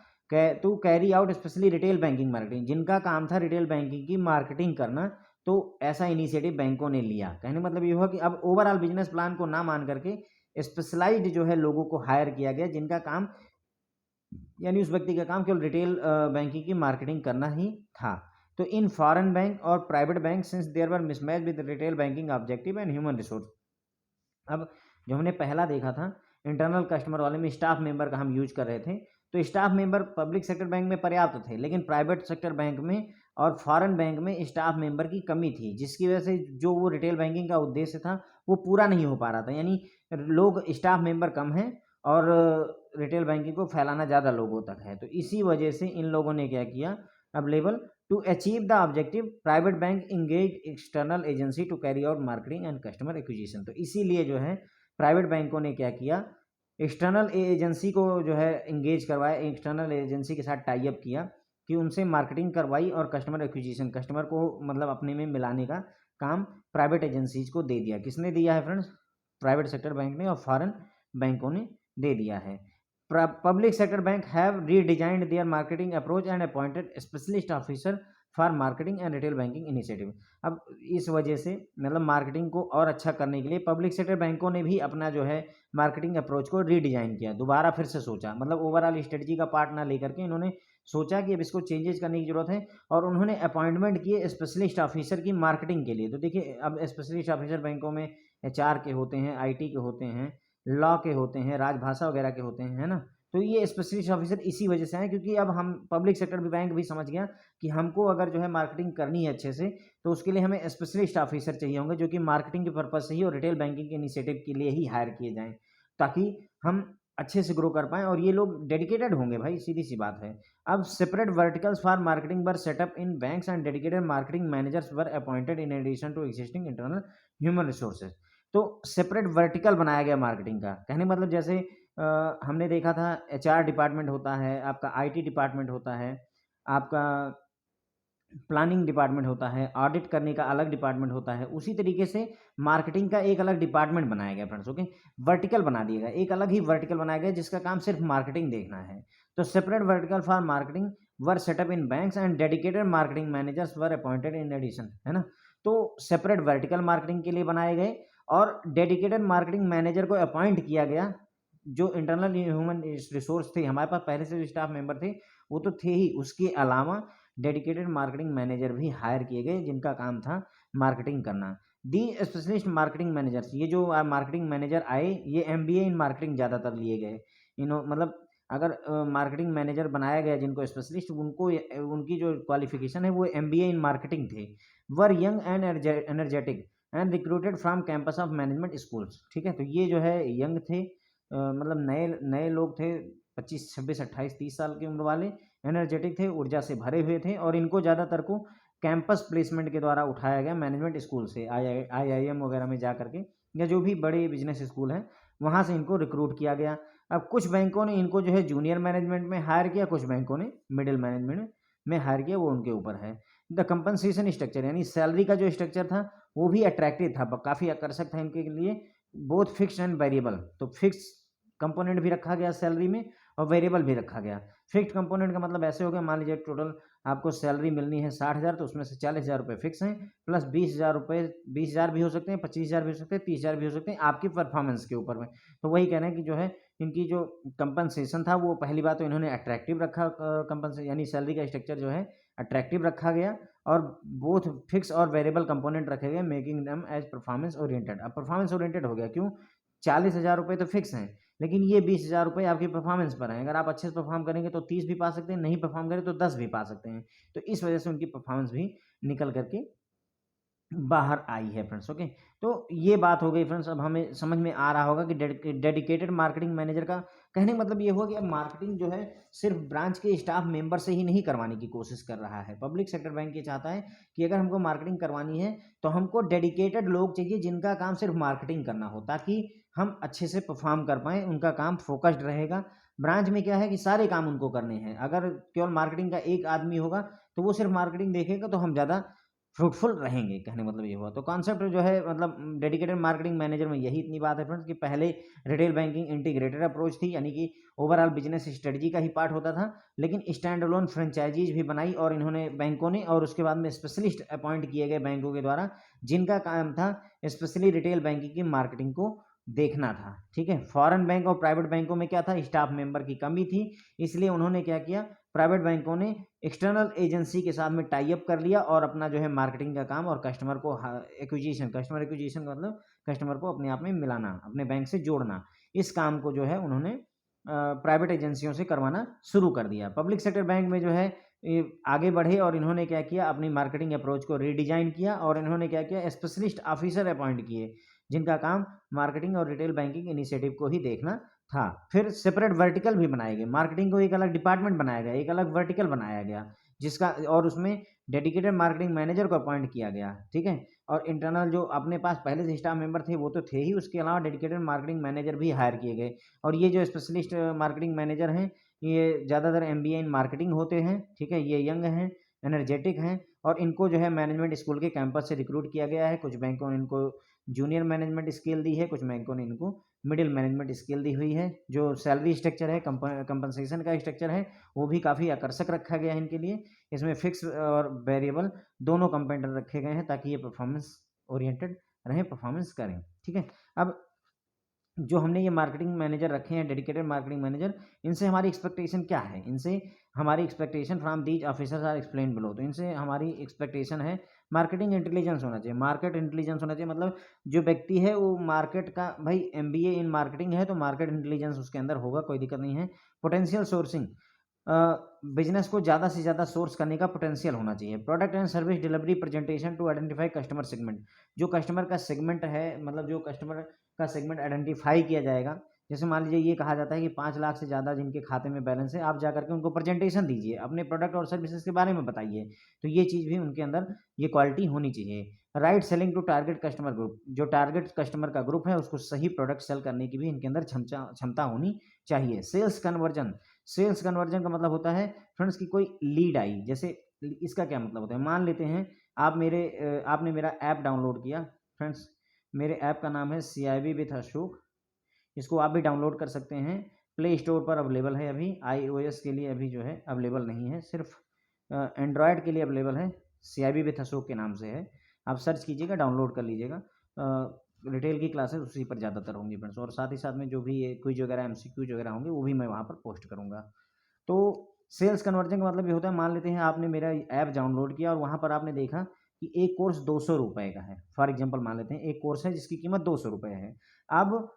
to carry out specially retail banking marketing, जिनका काम था रिटेल बैंकिंग की मार्केटिंग करना। तो ऐसा इनिशिएटिव बैंकों ने लिया। कहने मतलब ये हुआ कि अब ओवरऑल बिजनेस प्लान को ना मान करके स्पेशलाइज्ड जो है लोगों को हायर किया गया, जिनका काम यानी उस व्यक्ति का काम केवल रिटेल बैंकिंग की मार्केटिंग करना ही था। तो इन फॉरेन बैंक और private bank since there were mismatch with retail banking objective and human resource. अब जो हमने पहला देखा था इंटरनल कस्टमर वाले में स्टाफ मेंबर का हम यूज कर रहे थे, तो staff member public sector bank में पर्याप्त थे, लेकिन प्राइवेट सेक्टर बैंक में और फॉरेन बैंक में स्टाफ मेंबर की कमी थी, जिसकी वजह से जो वो रिटेल बैंकिंग का उद्देश्य था वो पूरा नहीं हो पा रहा था। यानी लोग स्टाफ मेंबर कम हैं और रिटेल बैंकिंग को फैलाना ज़्यादा लोगों तक है। तो इसी वजह से इन लोगों ने क्या किया, available to achieve the objective private bank engage external agency to carry out marketing and customer acquisition. तो इसीलिए जो है प्राइवेट बैंकों ने क्या किया, एक्सटर्नल एजेंसी को जो है इंगेज करवाया, एक्सटर्नल एजेंसी के साथ टाई अप किया कि उनसे मार्केटिंग करवाई और कस्टमर एक्विजिशन, कस्टमर को मतलब अपने में मिलाने का काम प्राइवेट एजेंसीज को दे दिया। किसने दिया है फ्रेंड्स? प्राइवेट सेक्टर बैंक ने और फॉरेन बैंकों ने दे दिया है। Public sector bank have redesigned their marketing approach and appointed specialist officer for marketing and retail banking initiative. अब इस वजह से मतलब मार्केटिंग को और अच्छा करने के लिए पब्लिक सेक्टर बैंकों ने भी अपना जो है मार्केटिंग अप्रोच को रीडिजाइन किया, दोबारा फिर से सोचा, मतलब ओवरऑल स्ट्रेटजी का पार्ट ना लेकर के इन्होंने सोचा कि अब इसको चेंजेस करने की जरूरत है और उन्होंने अपॉइंटमेंट किए स्पेशलिस्ट ऑफिसर की मार्केटिंग के लिए। तो देखिए अब स्पेशलिस्ट ऑफिसर बैंकों में एचआर के होते हैं, आईटी के होते हैं, लॉ के होते हैं, राजभाषा वगैरह के होते हैं, है ना। तो ये स्पेशलिस्ट ऑफिसर इसी वजह से हैं क्योंकि अब हम पब्लिक सेक्टर भी बैंक भी समझ गया कि हमको अगर जो है मार्केटिंग करनी है अच्छे से, तो उसके लिए हमें स्पेशलिस्ट ऑफिसर चाहिए होंगे जो कि मार्केटिंग के पर्पज से ही और रिटेल बैंकिंग के इनिशिएटिव के लिए ही हायर किए जाएं, ताकि हम अच्छे से ग्रो कर पाएं। और ये लोग डेडिकेटेड होंगे भाई, सीधी सी बात है। अब separate verticals for marketing were set up in banks and dedicated marketing managers were appointed in addition to existing internal human resources. तो सेपरेट वर्टिकल बनाया गया मार्केटिंग का। कहने मतलब जैसे हमने देखा था एचआर डिपार्टमेंट होता है, आपका आईटी डिपार्टमेंट होता है, आपका प्लानिंग डिपार्टमेंट होता है, ऑडिट करने का अलग डिपार्टमेंट होता है, उसी तरीके से मार्केटिंग का एक अलग डिपार्टमेंट बनाया गया फ्रेंड्स। ओके, वर्टिकल बना दिया गया, एक अलग ही वर्टिकल बनाया गया जिसका काम सिर्फ मार्केटिंग देखना है। तो separate vertical for marketing were set up in banks and dedicated marketing managers were appointed in addition, है ना। तो सेपरेट वर्टिकल मार्केटिंग के लिए बनाए गए और डेडिकेटेड मार्केटिंग मैनेजर को अपॉइंट किया गया। जो इंटरनल ह्यूमन रिसोर्स थे हमारे पास पहले से जो स्टाफ मेंबर थे वो तो थे ही, उसके अलावा डेडिकेटेड मार्केटिंग मैनेजर भी हायर किए गए जिनका काम था मार्केटिंग करना। दी स्पेशलिस्ट मार्केटिंग मैनेजर्स, ये जो मार्केटिंग मैनेजर आए ये एमबीए इन मार्केटिंग ज़्यादातर लिए गए। मतलब अगर मार्केटिंग मैनेजर बनाया गया जिनको स्पेशलिस्ट, उनको उनकी जो क्वालिफिकेशन है वो एमबीए इन मार्केटिंग थे। Were young and energetic and recruited from campus of management schools. ठीक है, तो ये जो है यंग थे, मतलब नए नए लोग थे, 25 26 28 30 साल की उम्र वाले, एनर्जेटिक थे, ऊर्जा से भरे हुए थे और इनको ज़्यादातर को कैंपस प्लेसमेंट के द्वारा उठाया गया मैनेजमेंट स्कूल से, आईआईएम वगैरह में जा करके या जो भी बड़े बिजनेस स्कूल हैं वहाँ से इनको रिक्रूट किया गया। अब कुछ बैंकों ने इनको जो है जूनियर मैनेजमेंट में हायर किया, कुछ बैंकों ने मिडिल मैनेजमेंट में हायर किया, वो उनके ऊपर है। द कंपनसेशन स्ट्रक्चर यानी सैलरी का जो स्ट्रक्चर था वो भी अट्रैक्टिव था, काफ़ी आकर्षक था इनके लिए, बोथ फिक्स एंड वेरिएबल। तो फिक्स कंपोनेंट भी रखा गया सैलरी में और वेरिएबल भी रखा गया। फिक्स कंपोनेंट का मतलब ऐसे हो गया, मान लीजिए टोटल आपको सैलरी मिलनी है 60,000, तो उसमें से 40,000 रुपये फिक्स हैं, प्लस 20,000 रुपये, 20,000 भी हो सकते हैं, 25,000 भी हो सकते हैं, 30,000 भी हो सकते हैं, आपकी परफॉर्मेंस के ऊपर में। तो वही कहना है कि जो है इनकी जो कंपनसेशन था वो पहली बात तो इन्होंने अट्रैक्टिव रखा, कंपनसेशन यानी सैलरी का स्ट्रक्चर जो है अट्रैक्टिव रखा गया और बोथ फिक्स और वेरिएबल कंपोनेंट रखे गए, making them as performance oriented. अब परफॉर्मेंस ओरिएंटेड हो गया क्यों? 40,000 रुपये तो फिक्स हैं, लेकिन ये 20,000 रुपये आपकी परफॉर्मेंस पर हैं। अगर आप अच्छे से परफॉर्म करेंगे तो 30 भी पा सकते हैं, नहीं परफॉर्म करें तो 10 भी पा सकते हैं। तो इस वजह से उनकी परफॉर्मेंस भी निकल करके बाहर आई है फ्रेंड्स। ओके, तो ये बात हो गई फ्रेंड्स। अब हमें समझ में आ रहा होगा कि डेडिकेटेड मार्केटिंग मैनेजर का कहने का मतलब ये हुआ कि अब मार्केटिंग जो है सिर्फ ब्रांच के स्टाफ मेंबर से ही नहीं करवाने की कोशिश कर रहा है। पब्लिक सेक्टर बैंक ये चाहता है कि अगर हमको मार्केटिंग करवानी है तो हमको डेडिकेटेड लोग चाहिए जिनका काम सिर्फ मार्केटिंग करना हो, ताकि हम अच्छे से परफॉर्म कर पाएँ, उनका काम फोकस्ड रहेगा। ब्रांच में क्या है कि सारे काम उनको करने हैं। अगर केवल मार्केटिंग का एक आदमी होगा तो वो सिर्फ मार्केटिंग देखेगा तो हम ज़्यादा फ्रूटफुल रहेंगे, कहने का मतलब ये हुआ। तो कॉन्सेप्ट जो है मतलब डेडिकेटेड मार्केटिंग मैनेजर में यही इतनी बात है फ्रेंड्स कि पहले रिटेल बैंकिंग इंटीग्रेटेड अप्रोच थी, यानी कि ओवरऑल बिजनेस स्ट्रेटजी का ही पार्ट होता था, लेकिन स्टैंड अलोन फ्रेंचाइजीज भी बनाई और इन्होंने बैंकों ने, और उसके बाद में स्पेशलिस्ट अपॉइंट किए गए बैंकों के द्वारा, जिनका काम था स्पेशली रिटेल बैंकिंग की मार्केटिंग को देखना था। ठीक है, फॉरेन बैंक और प्राइवेट बैंकों में क्या था, स्टाफ मेंबर की कमी थी, इसलिए उन्होंने क्या किया, प्राइवेट बैंकों ने एक्सटर्नल एजेंसी के साथ में टाई अप कर लिया और अपना जो है मार्केटिंग का काम और कस्टमर को कस्टमर एक्विजिशन का मतलब कस्टमर को अपने आप में मिलाना, अपने बैंक से जोड़ना, इस काम को जो है उन्होंने प्राइवेट एजेंसियों से करवाना शुरू कर दिया। पब्लिक सेक्टर बैंक में जो है ये आगे बढ़े और इन्होंने क्या किया, अपनी मार्केटिंग अप्रोच को रीडिजाइन किया और इन्होंने क्या किया, स्पेशलिस्ट ऑफिसर अपॉइंट किए जिनका काम मार्केटिंग और रिटेल बैंकिंग इनिशिएटिव को ही देखना था। फिर सेपरेट वर्टिकल भी बनाए गए, मार्केटिंग को एक अलग डिपार्टमेंट बनाया गया, एक अलग वर्टिकल बनाया गया, जिसका और उसमें डेडिकेटेड मार्केटिंग मैनेजर को अपॉइंट किया गया। ठीक है, और इंटरनल जो अपने पास पहले से स्टाफ मेंबर थे वो तो थे ही, उसके अलावा डेडिकेटेड मार्केटिंग मैनेजर भी हायर किए गए। और ये जो स्पेशलिस्ट मार्केटिंग मैनेजर हैं, ये ज़्यादातर MBA इन मार्केटिंग होते हैं। ठीक है, ये यंग हैं, एनर्जेटिक हैं, और इनको जो है मैनेजमेंट स्कूल के कैंपस से रिक्रूट किया गया है। कुछ बैंकों ने इनको जूनियर मैनेजमेंट स्किल दी है, कुछ बैंकों ने इनको मिडिल मैनेजमेंट स्किल दी हुई है। जो सैलरी स्ट्रक्चर है, कंपनसेशन का स्ट्रक्चर है, वो भी काफ़ी आकर्षक रखा गया है इनके लिए। इसमें फिक्स और वेरिएबल दोनों कंपोनेंट रखे गए हैं ताकि ये परफॉर्मेंस ओरिएंटेड रहें, परफॉर्मेंस करें। ठीक है, अब जो हमने ये मार्केटिंग मैनेजर रखे हैं, डेडिकेटेड मार्केटिंग मैनेजर, इनसे हमारी एक्सपेक्टेशन क्या है, इनसे हमारी expectation from these officers are explain below. तो इनसे हमारी एक्सपेक्टेशन है मार्केटिंग इंटेलिजेंस होना चाहिए, मार्केट इंटेलिजेंस होना चाहिए। मतलब जो व्यक्ति है वो मार्केट का, भाई MBA इन मार्केटिंग है तो मार्केट इंटेलिजेंस उसके अंदर होगा, कोई दिक्कत नहीं है। पोटेंशियल सोर्सिंग, बिजनेस को ज़्यादा से ज़्यादा सोर्स करने का पोटेंशियल होना चाहिए। Product and service delivery presentation to identify customer segment, जो कस्टमर का सेगमेंट है, मतलब जो कस्टमर का सेगमेंट आइडेंटिफाई किया जाएगा। जैसे मान लीजिए ये कहा जाता है कि 5 लाख से ज़्यादा जिनके खाते में बैलेंस है, आप जा करके उनको प्रेजेंटेशन दीजिए, अपने प्रोडक्ट और सर्विसेज के बारे में बताइए। तो ये चीज़ भी उनके अंदर ये क्वालिटी होनी चाहिए। Right selling to target customer group, जो टारगेट कस्टमर का ग्रुप है उसको सही प्रोडक्ट सेल करने की भी इनके अंदर क्षमता होनी चाहिए। सेल्स कन्वर्जन, सेल्स कन्वर्जन का मतलब होता है फ्रेंड्स कि कोई लीड आई, जैसे इसका क्या मतलब होता है, मान लेते हैं आपने मेरा ऐप डाउनलोड किया फ्रेंड्स। मेरे ऐप का नाम है CIB विथ अशोक, इसको आप भी डाउनलोड कर सकते हैं, प्ले स्टोर पर अवेलेबल है। अभी iOS के लिए अभी जो है अवेलेबल नहीं है, सिर्फ एंड्रॉयड के लिए अवेलेबल है। CIB विथ अशोक के नाम से है, आप सर्च कीजिएगा, डाउनलोड कर लीजिएगा। रिटेल की क्लासेस उसी पर ज़्यादातर होंगी फ्रेंड्स, और साथ ही साथ में जो भी ये क्विज वगैरह MCQ वगैरह होंगे वो भी मैं वहाँ पर पोस्ट करूँगा। तो सेल्स कन्वर्जन का मतलब ये होता है, मान लेते हैं आपने मेरा ऐप डाउनलोड किया और वहाँ पर आपने देखा कि एक कोर्स 200 रुपये का है। फॉर एग्जांपल मान लेते हैं एक कोर्स है जिसकी कीमत 200 रुपये है। अब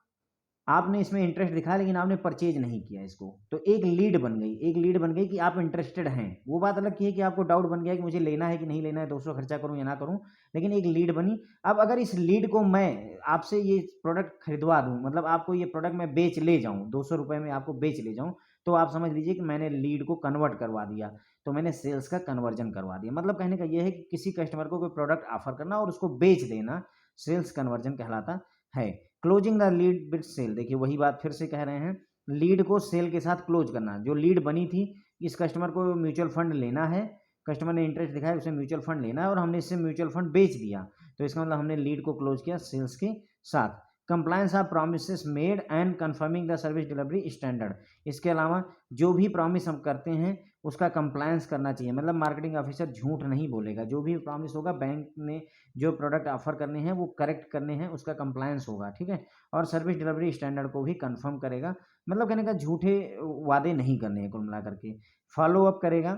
आपने इसमें इंटरेस्ट दिखाया लेकिन आपने परचेज नहीं किया इसको, तो एक लीड बन गई, एक लीड बन गई कि आप इंटरेस्टेड हैं। वो बात अलग की है कि आपको डाउट बन गया कि मुझे लेना है कि नहीं लेना है, 200 खर्चा करूँ या ना करूँ, लेकिन एक लीड बनी। अब अगर इस लीड को मैं आपसे ये प्रोडक्ट खरीदवा दूँ, मतलब आपको ये प्रोडक्ट मैं बेच ले जाऊँ, 200 रुपये में आपको बेच ले जाऊँ, तो आप समझ लीजिए कि मैंने लीड को कन्वर्ट करवा दिया, तो मैंने सेल्स का कन्वर्जन करवा दिया। मतलब कहने का ये है कि किसी कस्टमर को कोई प्रोडक्ट ऑफर करना और उसको बेच देना, सेल्स कन्वर्जन कहलाता है। Closing the lead with sale, देखिए वही बात फिर से कह रहे हैं, लीड को सेल के साथ क्लोज करना। जो लीड बनी थी, इस कस्टमर को म्यूचुअल फंड लेना है, कस्टमर ने इंटरेस्ट दिखाया, उसे म्यूचुअल फंड लेना है और हमने इससे म्यूचुअल फंड बेच दिया, तो इसका मतलब हमने लीड को क्लोज किया सेल्स के साथ। Compliance of promises made and confirming the service delivery standard, इसके अलावा जो भी प्रॉमिस हम करते हैं उसका कंप्लायंस करना चाहिए। मतलब मार्केटिंग ऑफिसर झूठ नहीं बोलेगा, जो भी प्रॉमिस होगा बैंक ने जो प्रोडक्ट ऑफर करने हैं वो करेक्ट करने हैं, उसका कंप्लायंस होगा। ठीक है, और सर्विस डिलीवरी स्टैंडर्ड को भी कंफर्म करेगा। मतलब कहने का झूठे वादे नहीं करने हैं कुल मिला करके। फॉलो अप करेगा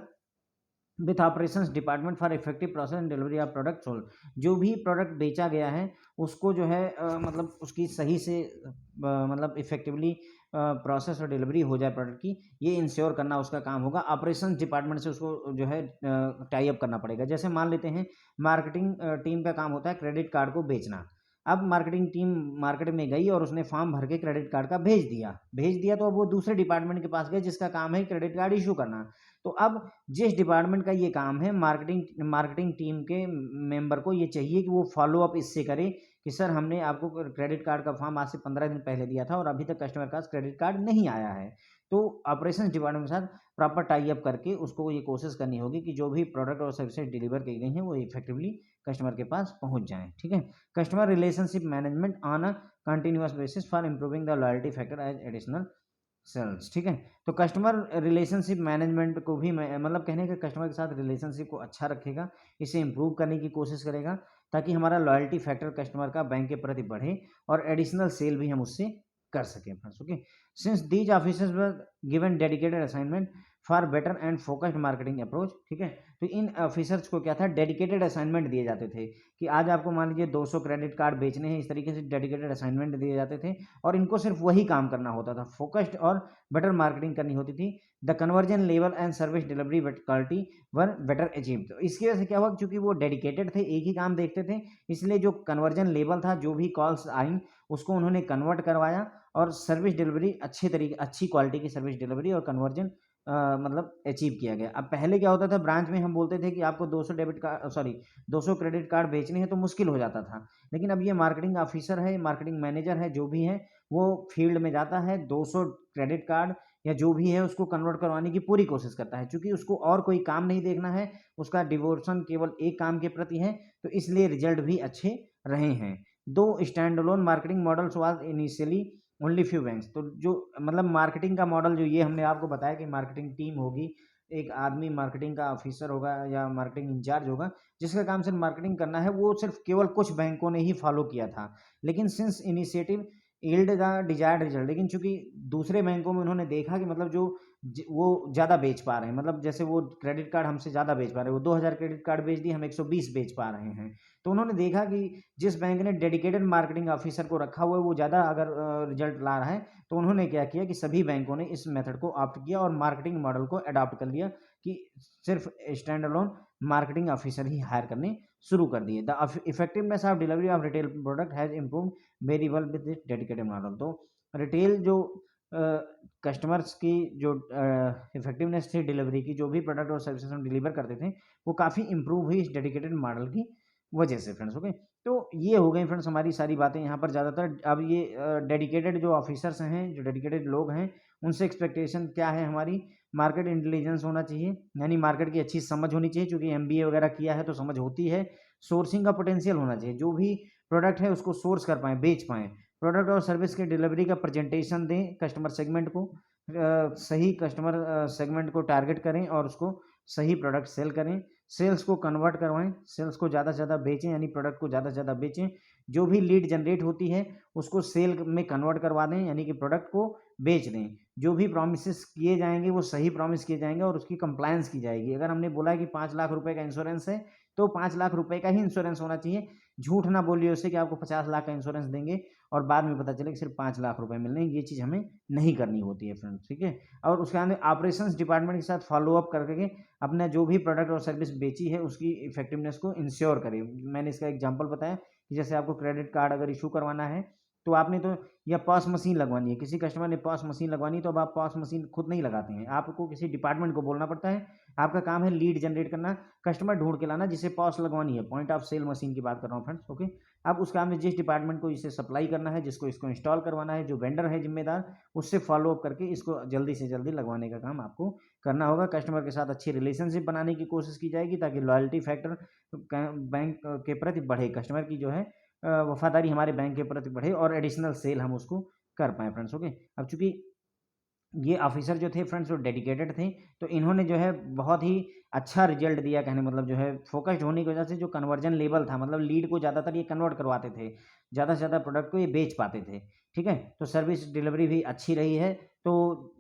with operations department for effective process and delivery of product sold, जो भी प्रोडक्ट बेचा गया है उसको जो है मतलब उसकी सही से मतलब इफेक्टिवली प्रोसेस और डिलीवरी हो जाए प्रोडक्ट की, ये इंश्योर करना उसका काम होगा। ऑपरेशंस डिपार्टमेंट से उसको जो है टाई अप करना पड़ेगा। जैसे मान लेते हैं मार्केटिंग टीम का काम होता है क्रेडिट कार्ड को बेचना। अब मार्केटिंग टीम मार्केट में गई और उसने फॉर्म भर के क्रेडिट कार्ड का भेज दिया तो अब वो दूसरे डिपार्टमेंट के पास गए जिसका काम है क्रेडिट कार्ड इशू करना। तो अब जिस डिपार्टमेंट का ये काम है, मार्केटिंग टीम के मेंबर को ये चाहिए कि वो फॉलो अप इससे करे कि सर हमने आपको क्रेडिट कार्ड का फॉर्म आज से 15 दिन पहले दिया था और अभी तक कस्टमर के पास क्रेडिट कार्ड नहीं आया है। तो ऑपरेशंस डिपार्टमेंट के साथ प्रॉपर टाई अप करके उसको ये कोशिश करनी होगी कि जो भी प्रोडक्ट और सर्विसेज डिलीवर की गई हैं वो इफेक्टिवली कस्टमर के पास पहुंच जाएं। ठीक है। Customer relationship management on a continuous basis for improving the loyalty factor as additional sales. ठीक है। तो कस्टमर रिलेशनशिप मैनेजमेंट को भी मतलब कहने का कस्टमर के साथ रिलेशनशिप को अच्छा रखेगा, इसे इंप्रूव करने की कोशिश करेगा ताकि हमारा लॉयल्टी फैक्टर कस्टमर का बैंक के प्रति बढ़े और एडिशनल सेल भी हम उससे कर सकें friends. Okay, since these officers were given dedicated assignment for better and focused marketing approach. ठीक है। तो इन ऑफिसर्स को क्या था, डेडिकेटेड असाइनमेंट दिए जाते थे कि आज आपको मान लीजिए 200 क्रेडिट कार्ड बेचने हैं, इस तरीके से डेडिकेटेड असाइनमेंट दिए जाते थे और इनको सिर्फ वही काम करना होता था, फोकस्ड और बेटर मार्केटिंग करनी होती थी। The conversion level and service delivery quality were better achieve. तो इसकी वजह से क्या हुआ, क्योंकि वो डेडिकेटेड थे, एक ही काम देखते थे, इसलिए जो कन्वर्जन लेवल था, जो भी कॉल्स आई उसको उन्होंने कन्वर्ट करवाया और सर्विस डिलीवरी अच्छी क्वालिटी की सर्विस डिलीवरी और कन्वर्जन मतलब अचीव किया गया। अब पहले क्या होता था, ब्रांच में हम बोलते थे कि आपको 200 क्रेडिट कार्ड बेचने हैं तो मुश्किल हो जाता था। लेकिन अब ये मार्केटिंग ऑफिसर है, मार्केटिंग मैनेजर है, जो भी है वो फील्ड में जाता है, 200 क्रेडिट कार्ड या जो भी है उसको कन्वर्ट करवाने की पूरी कोशिश करता है। चूंकि उसको और कोई काम नहीं देखना है, उसका डिवोशन केवल एक काम के प्रति है, तो इसलिए रिजल्ट भी अच्छे रहे हैं। दो stand alone marketing models was initially only few banks. तो जो मतलब मार्केटिंग का मॉडल जो ये हमने आपको बताया कि मार्केटिंग टीम होगी, एक आदमी मार्केटिंग का ऑफिसर होगा या मार्केटिंग इंचार्ज होगा जिसका काम सिर्फ मार्केटिंग करना है, वो सिर्फ केवल कुछ बैंकों ने ही फॉलो किया था। लेकिन since initiative yield the desired result, लेकिन चूंकि दूसरे बैंकों में उन्होंने देखा कि मतलब जो वो ज़्यादा बेच पा रहे हैं, मतलब जैसे वो क्रेडिट कार्ड हमसे ज़्यादा बेच पा रहे हैं, वो 2000 क्रेडिट कार्ड बेच दिए, हम 120 बेच पा रहे हैं। तो उन्होंने देखा कि जिस बैंक ने डेडिकेटेड मार्केटिंग ऑफिसर को रखा हुआ है वो ज़्यादा अगर रिजल्ट ला रहा है, तो उन्होंने क्या किया कि सभी बैंकों ने इस मेथड को ऑप्ट किया और मार्केटिंग मॉडल को अडॉप्ट कर लिया कि सिर्फ स्टैंड अलोन मार्केटिंग ऑफिसर ही हायर करने शुरू कर दिए। The effectiveness of delivery of retail product has improve very well with this dedicated model. तो रिटेल जो कस्टमर्स की जो इफेक्टिवनेस थी डिलीवरी की, जो भी प्रोडक्ट और सर्विसेज हम डिलीवर करते थे, वो काफ़ी इंप्रूव हुई इस डेडिकेटेड मॉडल की वजह से फ्रेंड्स। ओके, तो ये हो गई फ्रेंड्स हमारी सारी बातें यहाँ पर। ज़्यादातर अब ये डेडिकेटेड जो ऑफिसर्स हैं, जो डेडिकेटेड लोग हैं, उनसे एक्सपेक्टेशन क्या है हमारी, मार्केट इंटेलिजेंस होना चाहिए, यानी मार्केट की अच्छी समझ होनी चाहिए, क्योंकि एमबीए वगैरह किया है तो समझ होती है। सोर्सिंग का पोटेंशियल होना चाहिए, जो भी प्रोडक्ट है उसको सोर्स कर पाएँ, बेच पाएँ। प्रोडक्ट और सर्विस की डिलीवरी का प्रेजेंटेशन दें कस्टमर सेगमेंट को, सही कस्टमर सेगमेंट को टारगेट करें और उसको सही प्रोडक्ट सेल करें। सेल्स को कन्वर्ट करवाएं, सेल्स को ज़्यादा से ज़्यादा बेचें, यानी प्रोडक्ट को ज़्यादा से ज़्यादा बेचें। जो भी लीड जनरेट होती है उसको सेल में कन्वर्ट करवा दें, यानी कि प्रोडक्ट को बेच दें। जो भी प्रॉमिसेस किए जाएंगे वो सही प्रॉमिस किए जाएंगे और उसकी कंप्लायंस की जाएगी। अगर हमने बोला है कि 5 लाख रुपए का इंश्योरेंस है तो 5 लाख रुपए का ही इंश्योरेंस होना चाहिए। झूठ ना बोलिए उससे कि आपको 50 लाख का इंश्योरेंस देंगे और बाद में पता चले कि सिर्फ 5 लाख रुपए मिल रहे हैं। ये चीज़ हमें नहीं करनी होती है फ्रेंड्स। ठीक है। और उसके अंदर ऑपरेशंस डिपार्टमेंट के साथ फॉलो अप करके अपना जो भी प्रोडक्ट और सर्विस बेची है उसकी इफेक्टिवनेस को इंश्योर करें। मैंने इसका एग्जांपल बताया कि जैसे आपको क्रेडिट कार्ड अगर इशू करवाना है तो आपने तो, या पॉस मशीन लगवानी है, किसी कस्टमर ने पॉस मशीन लगवानी है तो अब आप पॉस मशीन खुद नहीं लगाते हैं, आपको किसी डिपार्टमेंट को बोलना पड़ता है। आपका काम है लीड जनरेट करना, कस्टमर ढूंढ के लाना जिसे पॉस लगवानी है। पॉइंट ऑफ सेल मशीन की बात कर रहा हूँ फ्रेंड्स। ओके, अब उस काम में जिस डिपार्टमेंट को इसे सप्लाई करना है, जिसको इसको इंस्टॉल करवाना है, जो वेंडर है जिम्मेदार, उससे फॉलो अप करके इसको जल्दी से जल्दी लगवाने का काम आपको करना होगा। कस्टमर के साथ अच्छी रिलेशनशिप बनाने की कोशिश की जाएगी ताकि लॉयल्टी फैक्टर बैंक के प्रति बढ़े, कस्टमर की जो है वफादारी हमारे बैंक के प्रति बढ़े और एडिशनल सेल हम उसको कर पाएँ फ्रेंड्स। ओके, अब चूँकि ये ऑफिसर जो थे फ्रेंड्स वो डेडिकेटेड थे, तो इन्होंने जो है बहुत ही अच्छा रिजल्ट दिया। कहने मतलब जो है फोकस्ड होने की वजह से जो कन्वर्जन लेवल था, मतलब लीड को ज़्यादातर ये कन्वर्ट करवाते थे, ज़्यादा से ज़्यादा प्रोडक्ट को ये बेच पाते थे। ठीक है, तो सर्विस डिलीवरी भी अच्छी रही है। तो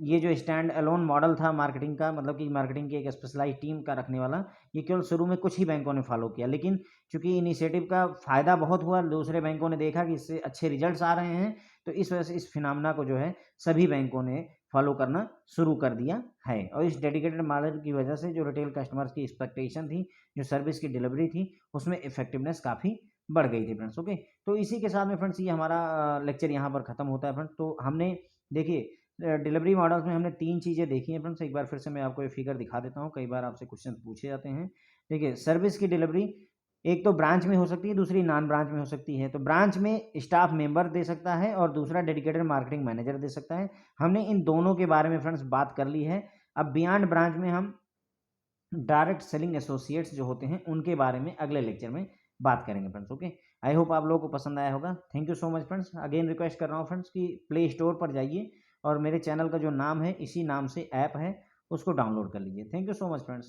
ये जो स्टैंड अलोन मॉडल था मार्केटिंग का, मतलब कि मार्केटिंग की एक स्पेशलाइज टीम का रखने वाला, ये केवल शुरू में कुछ ही बैंकों ने फॉलो किया। लेकिन चूंकि इनिशिएटिव का फ़ायदा बहुत हुआ, दूसरे बैंकों ने देखा कि इससे अच्छे रिजल्ट्स आ रहे हैं, तो इस वजह से इस फिनोमेना को जो है सभी बैंकों ने फॉलो करना शुरू कर दिया है, और इस डेडिकेटेड मॉडल की वजह से जो रिटेल कस्टमर्स की एक्सपेक्टेशन थी, जो सर्विस की डिलीवरी थी, उसमें इफेक्टिवनेस काफ़ी बढ़ गई थी फ्रेंड्स। ओके, तो इसी के साथ में फ्रेंड्स ये हमारा लेक्चर यहाँ पर खत्म होता है फ्रेंड्स। तो हमने देखिए डिलीवरी मॉडल्स में हमने 3 चीज़ें देखी हैं फ्रेंड्स। एक बार फिर से मैं आपको ये फिगर दिखा देता हूँ, कई बार आपसे क्वेश्चन पूछे जाते हैं। देखिए सर्विस की डिलीवरी एक तो ब्रांच में हो सकती है, दूसरी नॉन ब्रांच में हो सकती है। तो ब्रांच में स्टाफ मेंबर दे सकता है और दूसरा डेडिकेटेड मार्केटिंग मैनेजर दे सकता है। हमने इन दोनों के बारे में फ्रेंड्स बात कर ली है। अब बियॉन्ड ब्रांच में हम डायरेक्ट सेलिंग एसोसिएट्स जो होते हैं उनके बारे में अगले लेक्चर में बात करेंगे फ्रेंड्स। ओके, आई होप आप लोगों को पसंद आया होगा। Thank you so much friends. Again request कर रहा हूँ फ्रेंड्स कि प्ले स्टोर पर जाइए और मेरे चैनल का जो नाम है इसी नाम से ऐप है उसको डाउनलोड कर लीजिए। Thank you so much friends.